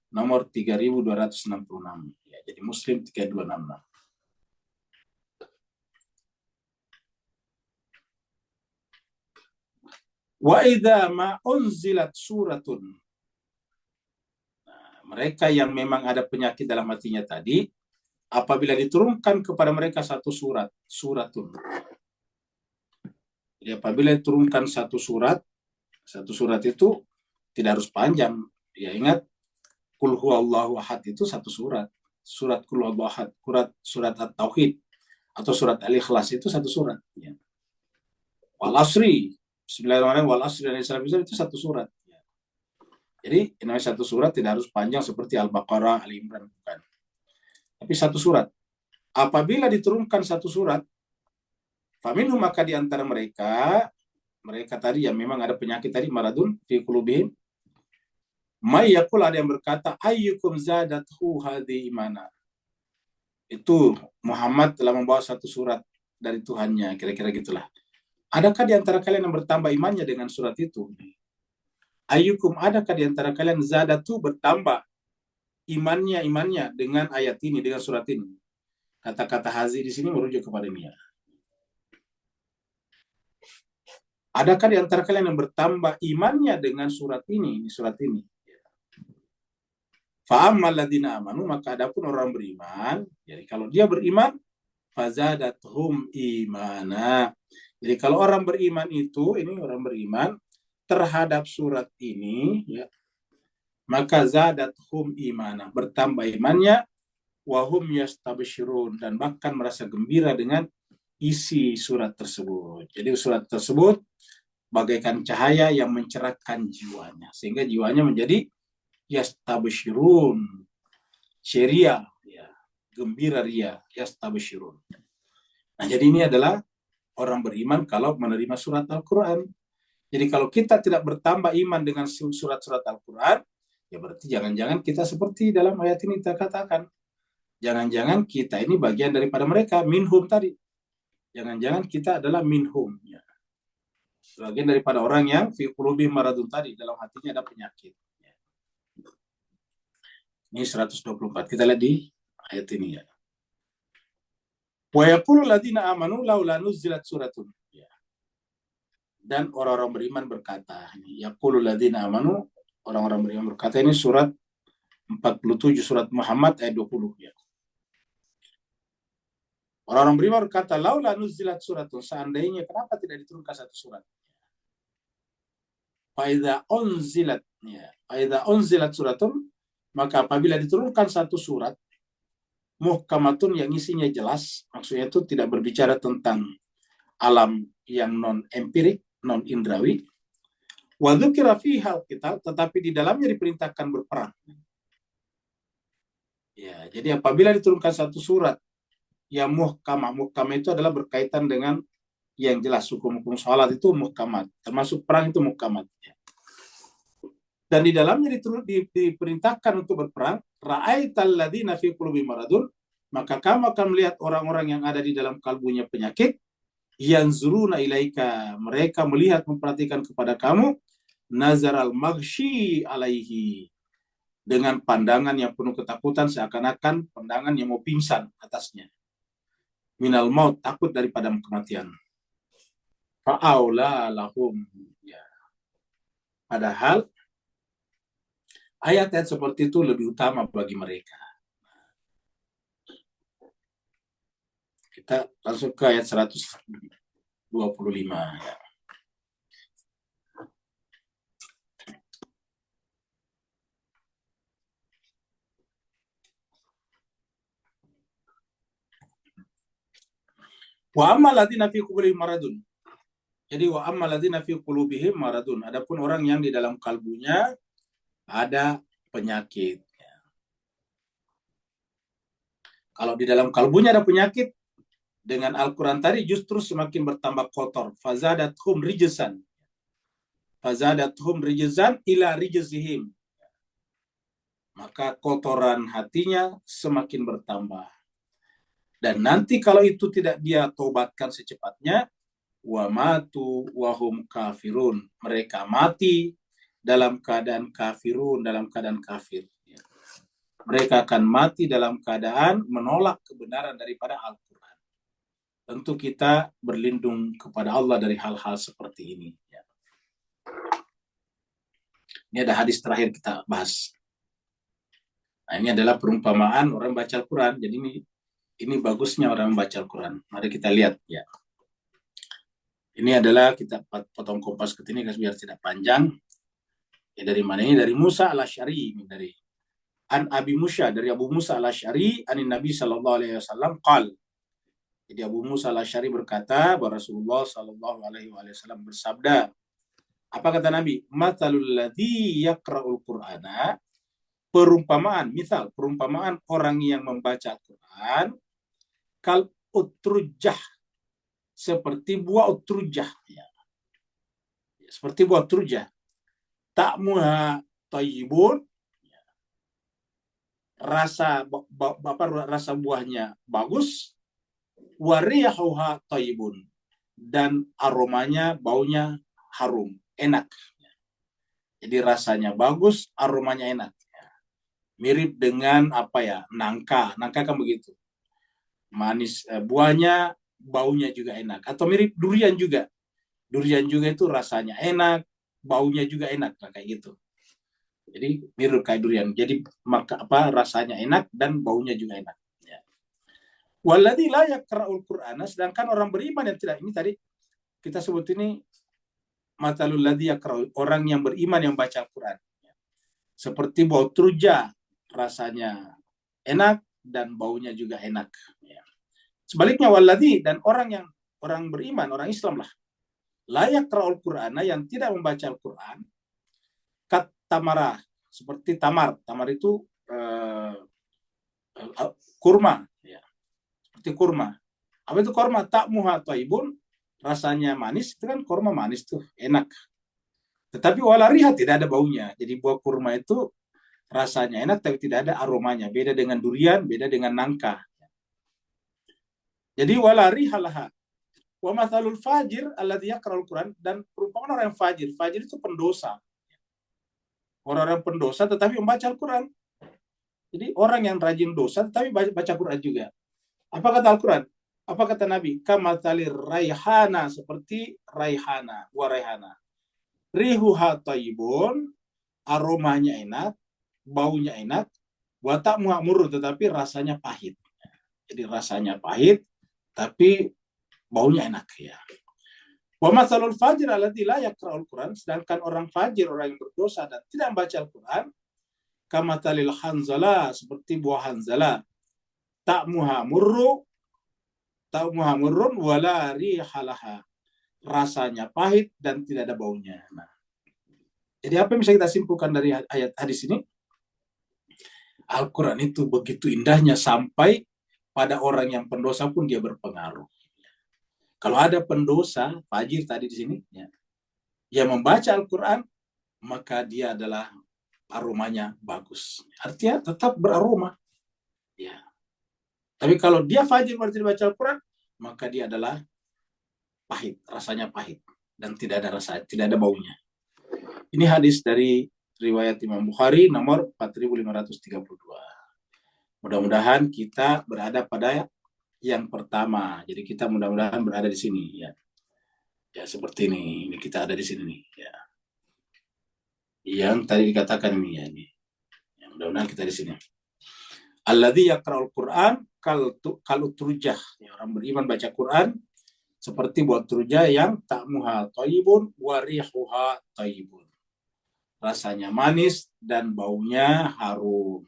nomor 3266. Ya, jadi Muslim 3266. Wa idza ma unzilat suratun. Nah, mereka yang memang ada penyakit dalam hatinya tadi, apabila diturunkan kepada mereka satu suratun. Jadi apabila diturunkan satu surat itu tidak harus panjang. Ya, ingat, Qul huwallahu ahad itu satu surat. Surat Qul huwallahu ahad, surat At-Tauhid atau surat Al-Ikhlas itu satu surat. Ya. Wal asri, bismillahirrahmanirrahim, wal asri dan Islam itu satu surat. Ya. Jadi ini satu surat tidak harus panjang seperti Al-Baqarah, Al-Imran, bukan. Tapi satu surat. Apabila diturunkan satu surat, faminhum, maka di antara mereka tadi yang memang ada penyakit tadi, maradun fi qulubihim, may yaqul, ada yang berkata, ayyukum zadathu hadhi imana. Itu Muhammad telah membawa satu surat dari Tuhannya, kira-kira gitulah. Adakah di antara kalian yang bertambah imannya dengan surat itu? Ayyukum, adakah di antara kalian zadatu bertambah imannya dengan ayat ini, dengan surat ini? Kata-kata hazi di sini merujuk kepada ini. Adakah di antara kalian yang bertambah imannya dengan surat ini, surat ini? Fa'ammal ladzina amanu, maka adapun orang beriman, jadi kalau dia beriman, fazadathum imana. Jadi kalau orang beriman itu, ini orang beriman terhadap surat ini, ya, maka zadathum imana, bertambah imannya, wahum yastabshirun, dan bahkan merasa gembira dengan isi surat tersebut. Jadi surat tersebut bagaikan cahaya yang mencerahkan jiwanya, sehingga jiwanya menjadi yastabshirun, ceria, ya, gembira ria, yastabshirun. Nah, jadi ini adalah orang beriman kalau menerima surat Al-Quran. Jadi kalau kita tidak bertambah iman dengan surat-surat Al-Quran, ya berarti jangan-jangan kita seperti dalam ayat ini kita katakan. Jangan-jangan kita ini bagian daripada mereka, minhum tadi. Jangan-jangan kita adalah minhum. Ya. Bagian daripada orang yang fi qulubihim maradun tadi, dalam hatinya ada penyakit. Ya. Ini 124. Kita lihat di ayat ini ya. Wa yaqulu alladziina aamanu laula nuzzilat suratun. Ya. Dan orang-orang beriman berkata, yaqulu alladziina aamanu, orang-orang beriman berkata, ini surat 47 surat Muhammad ayat 20 ya. Orang-orang beriman berkata, laula nuzzilat suratun, seandainya kenapa tidak diturunkan satu surat? Faidza unzilat, ya. Faidza unzilat suratun, maka apabila diturunkan satu surat muhkamatun yang isinya jelas, maksudnya itu tidak berbicara tentang alam yang non empirik, non indrawi. Wa dzukira fiha alqital, tetapi di dalamnya diperintahkan berperang. Ya, jadi apabila diturunkan satu surat yang muhkamah itu adalah berkaitan dengan yang jelas, hukum-hukum sholat itu muhkamat, termasuk perang itu muhkamat. Ya. Dan di dalamnya diperintahkan untuk berperang, ra'aital ladzina fi qulubihim maradun, maka kamu akan melihat orang-orang yang ada di dalam kalbunya penyakit, yanzuruna ilaika, mereka melihat memperhatikan kepada kamu, nazaral maghsyi alaihi, dengan pandangan yang penuh ketakutan, seakan-akan pandangan yang mau pingsan atasnya. Minal maut, takut daripada kematian. Fa'aula lahum. Ya. Padahal ayat-ayat seperti itu lebih utama bagi mereka. Kita langsung ke ayat 125. Ya. Wa amma ladzina fi qulubihim maradun. Jadi wa amma ladzina fi qulubihim maradun. Adapun orang yang di dalam kalbunya ada penyakit. Kalau di dalam kalbunya ada penyakit, dengan Al-Quran tadi justru semakin bertambah kotor. Fazadathum rijzan. Fazadathum rijzan ila rijzihim. Maka kotoran hatinya semakin bertambah. Dan nanti kalau itu tidak dia tobatkan secepatnya, wa matu wa hum kafirun. Mereka mati dalam keadaan kafirun, dalam keadaan kafir. Mereka akan mati dalam keadaan menolak kebenaran daripada Al-Quran. Tentu kita berlindung kepada Allah dari hal-hal seperti ini. Ini ada hadis terakhir kita bahas. Nah, ini adalah perumpamaan orang baca Al-Quran. Jadi ini bagusnya orang membaca Al-Quran. Mari kita lihat ya. Ini adalah kita potong kompas ke sini biar tidak panjang. Ya, dari mana ini? Dari Musa al-Asy'ari, dari An Abi Musa, dari Abu Musa al-Asy'ari, anin Nabi sallallahu alaihi wasallam qal. Jadi Abu Musa al-Asy'ari berkata bahwa Rasulullah sallallahu alaihi wasallam bersabda. Apa kata Nabi? Matsalul ladzi yaqra'ul Qur'ana, perumpamaan, misal perumpamaan orang yang membaca Al-Quran, kal utrujah, seperti buah utrujah. Ya. Seperti buah utrujah. Ta'muha thayyibun, rasa rasa buahnya bagus, wariyahuha thayyibun, dan aromanya, baunya harum, enak. Jadi rasanya bagus, aromanya enak. Mirip dengan apa ya, nangka kan begitu. Manis buahnya, baunya juga enak. Atau mirip durian juga. Durian juga itu rasanya enak, baunya juga enak, nah, kayak gitu. Jadi mirip kayak durian. Jadi rasanya enak dan baunya juga enak. Ya. Walladzi la yaqra'ul Qur'ana, sedangkan orang beriman yang tidak, ini tadi kita sebut ini matalul ladzi yaqra'u, orang yang beriman yang baca Al-Qur'an. Seperti bau truja, rasanya enak dan baunya juga enak. Ya. Sebaliknya walladzi, dan orang beriman, orang Islam lah, la yaqra'ul Qur'ana, yang tidak membaca Al-Qur'an, kat tamara, seperti tamar. Tamar itu kurma, ya. Seperti kurma. Apa itu kurma? Ta'muha thayyibun, rasanya manis, itu kan kurma manis tuh, enak. Tetapi wala riha, tidak ada baunya. Jadi buah kurma itu rasanya enak tapi tidak ada aromanya. Beda dengan durian, beda dengan nangka. Jadi wala riha laha. Wa mathalul fajir alladzi yaqra'ul Qur'an, dan perumpamaan orang yang fajir. Fajir itu pendosa. Orang-orang pendosa tetapi membaca Al-Qur'an. Jadi orang yang rajin dosa tetapi baca Quran juga. Apa kata Al-Quran? Apa kata Nabi? Kamathalir raihana, seperti raihana, buah raihana. Rihuha thayyibun, aromanya enak, baunya enak, wa ta'muha murrun, tetapi rasanya pahit. Jadi rasanya pahit tapi baunya enak, ya. Wa mathalul fajir alladzi la yaqra'ul Qur'an, sedangkan orang fajir, orang yang berdosa dan tidak membaca Al-Qur'an, kamathalil hanzala, seperti buah hanzala. Ta'muha murrun wala rihalaha, rasanya pahit dan tidak ada baunya. Nah, jadi apa yang bisa kita simpulkan dari ayat hadis ini? Al-Quran itu begitu indahnya sampai pada orang yang pendosa pun dia berpengaruh. Kalau ada pendosa, fajir tadi di sini, ya, yang membaca Al-Quran, maka dia adalah aromanya bagus. Artinya tetap beraroma. Ya. Tapi kalau dia fajir berarti baca Al-Quran, maka dia adalah pahit, rasanya pahit dan tidak ada rasa, tidak ada baunya. Ini hadis dari riwayat Imam Bukhari nomor 4532. Mudah-mudahan kita berada pada yang pertama. Jadi kita mudah-mudahan berada di sini, ya. Ya seperti ini. Ini kita ada di sini nih, ya. Yang tadi dikatakan ini, ya, ini. Ya, mudah-mudahan kita di sini. Alladzi yaqra'ul Qur'an kal utrujah. Ya, orang beriman baca Quran seperti buah truja yang ta'muha thayyibun wa rihuha thayyibun. Rasanya manis dan baunya harum.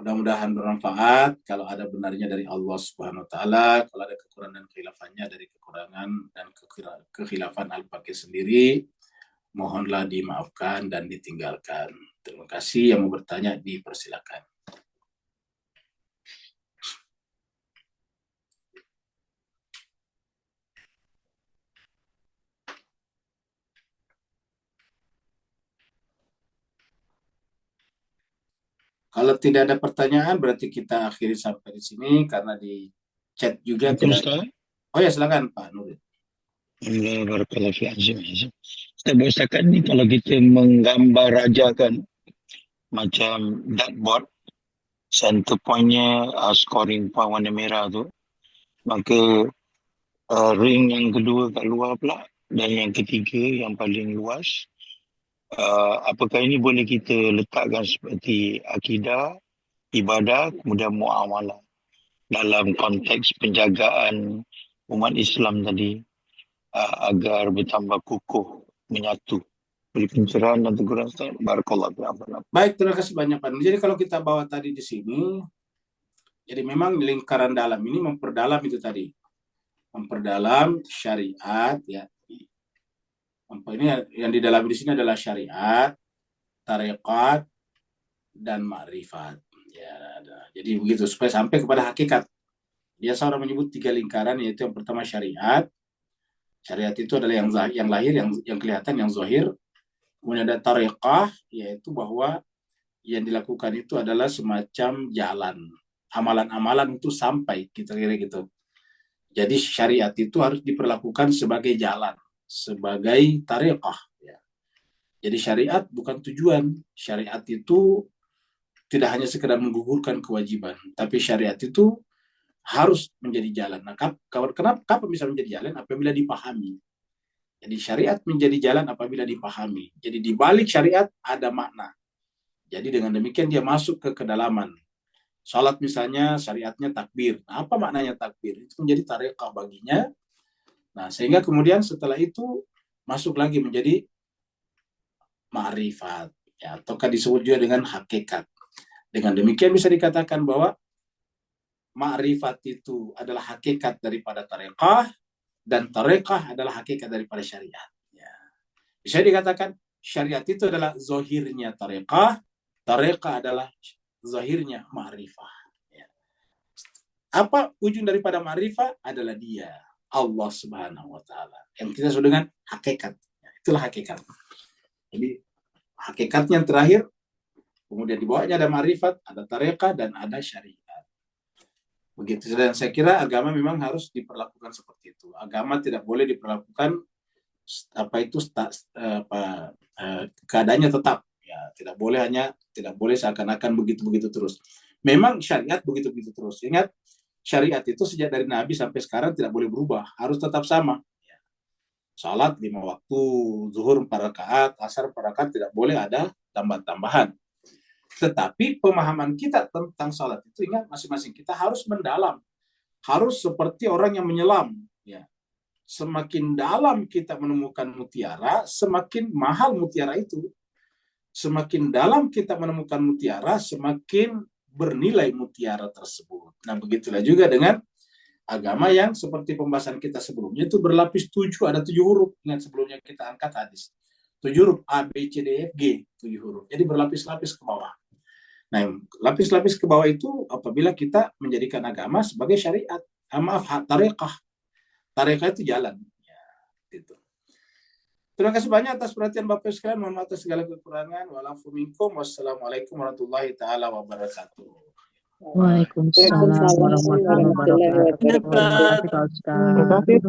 Mudah-mudahan bermanfaat. Kalau ada benarnya dari Allah Subhanahu wa taala, kalau ada kekurangan dan khilafannya dari kekurangan dan kekhilafan Al-Baqi sendiri, mohonlah dimaafkan dan ditinggalkan. Terima kasih. Yang mau bertanya dipersilakan. Kalau tidak ada pertanyaan, berarti kita akhiri sampai di sini karena di chat juga tidak. Oh ya, silakan Pak Nurul. Barakallahu fi azim. Ustaz, setakat ni kalau kita menggambar rajakan macam dartboard, center pointnya scoring point warna merah tu, maka ring yang kedua kat luar pula dan yang ketiga yang paling luas, apakah ini boleh kita letakkan seperti akidah, ibadah, kemudian muamalah dalam konteks penjagaan umat Islam tadi, agar bertambah kukuh, menyatu. Beri pencerahan dan teguran Ustaz. Barakallahu fiikum. Baik, terima kasih banyak Pak. Jadi kalau kita bawa tadi di sini, jadi memang lingkaran dalam ini memperdalam itu tadi. Memperdalam syariat, ya. Ini yang di dalam di sini adalah syariat, tarekat, dan ma'rifat. Ya, jadi begitu supaya sampai kepada hakikat. Biasa orang menyebut 3 lingkaran, yaitu yang pertama syariat. Syariat itu adalah yang lahir, yang kelihatan, yang zahir. Kemudian ada tarekat, yaitu bahwa yang dilakukan itu adalah semacam jalan, amalan-amalan untuk sampai, kira-kira gitu. Jadi syariat itu harus diperlakukan sebagai jalan, sebagai tariqah. Ya. Jadi syariat bukan tujuan. Syariat itu tidak hanya sekedar menggugurkan kewajiban, tapi syariat itu harus menjadi jalan. Nah, kenapa bisa menjadi jalan? Apabila dipahami. Jadi syariat menjadi jalan apabila dipahami. Jadi di balik syariat ada makna. Jadi dengan demikian dia masuk ke kedalaman. Salat misalnya syariatnya takbir. Nah, apa maknanya takbir? Itu menjadi tariqah baginya. Nah, sehingga kemudian setelah itu masuk lagi menjadi ma'rifat. Ya, ataukah disebut juga dengan hakikat. Dengan demikian bisa dikatakan bahwa ma'rifat itu adalah hakikat daripada tariqah, dan tariqah adalah hakikat daripada syariat. Ya. Bisa dikatakan syariat itu adalah zahirnya tariqah, tariqah adalah zahirnya ma'rifah. Ya. Apa ujung daripada ma'rifah? Adalah dia, Allah Subhanahu wa Ta'ala. Yang kita sebut dengan hakikat. Ya, itulah hakikat. Jadi hakikatnya yang terakhir, kemudian di bawahnya ada ma'rifat, ada tariqah, dan ada syariat. Begitu. Dan saya kira agama memang harus diperlakukan seperti itu. Agama tidak boleh diperlakukan keadaannya tetap. Ya, tidak boleh seakan-akan begitu-begitu terus. Memang syariat begitu-begitu terus. Ingat, syariat itu sejak dari Nabi sampai sekarang tidak boleh berubah, harus tetap sama. Ya. Salat 5 waktu, zuhur 4 rakaat, asar 4 rakaat, tidak boleh ada tambah-tambahan. Tetapi pemahaman kita tentang salat itu, ingat, masing-masing kita harus mendalam, harus seperti orang yang menyelam. Ya. Semakin dalam kita menemukan mutiara, semakin mahal mutiara itu. Semakin dalam kita menemukan mutiara, semakin bernilai mutiara tersebut. Nah, begitulah juga dengan agama yang seperti pembahasan kita sebelumnya itu berlapis 7, ada 7 huruf. Ingat sebelumnya kita angkat hadis. 7 huruf A, B, C, D, F, G, 7 huruf. Jadi berlapis-lapis ke bawah. Nah, lapis-lapis ke bawah itu apabila kita menjadikan agama sebagai syariat. Tariqah. Tariqah itu jalan. Ya, gitu. Terima kasih banyak atas perhatian Bapak sekalian. Mohon maaf atas segala kekurangan. Wassalamualaikum warahmatullahi taala wabarakatuh. Waalaikumsalam warahmatullahi wabarakatuh. Terima kasih Pak Ustaz.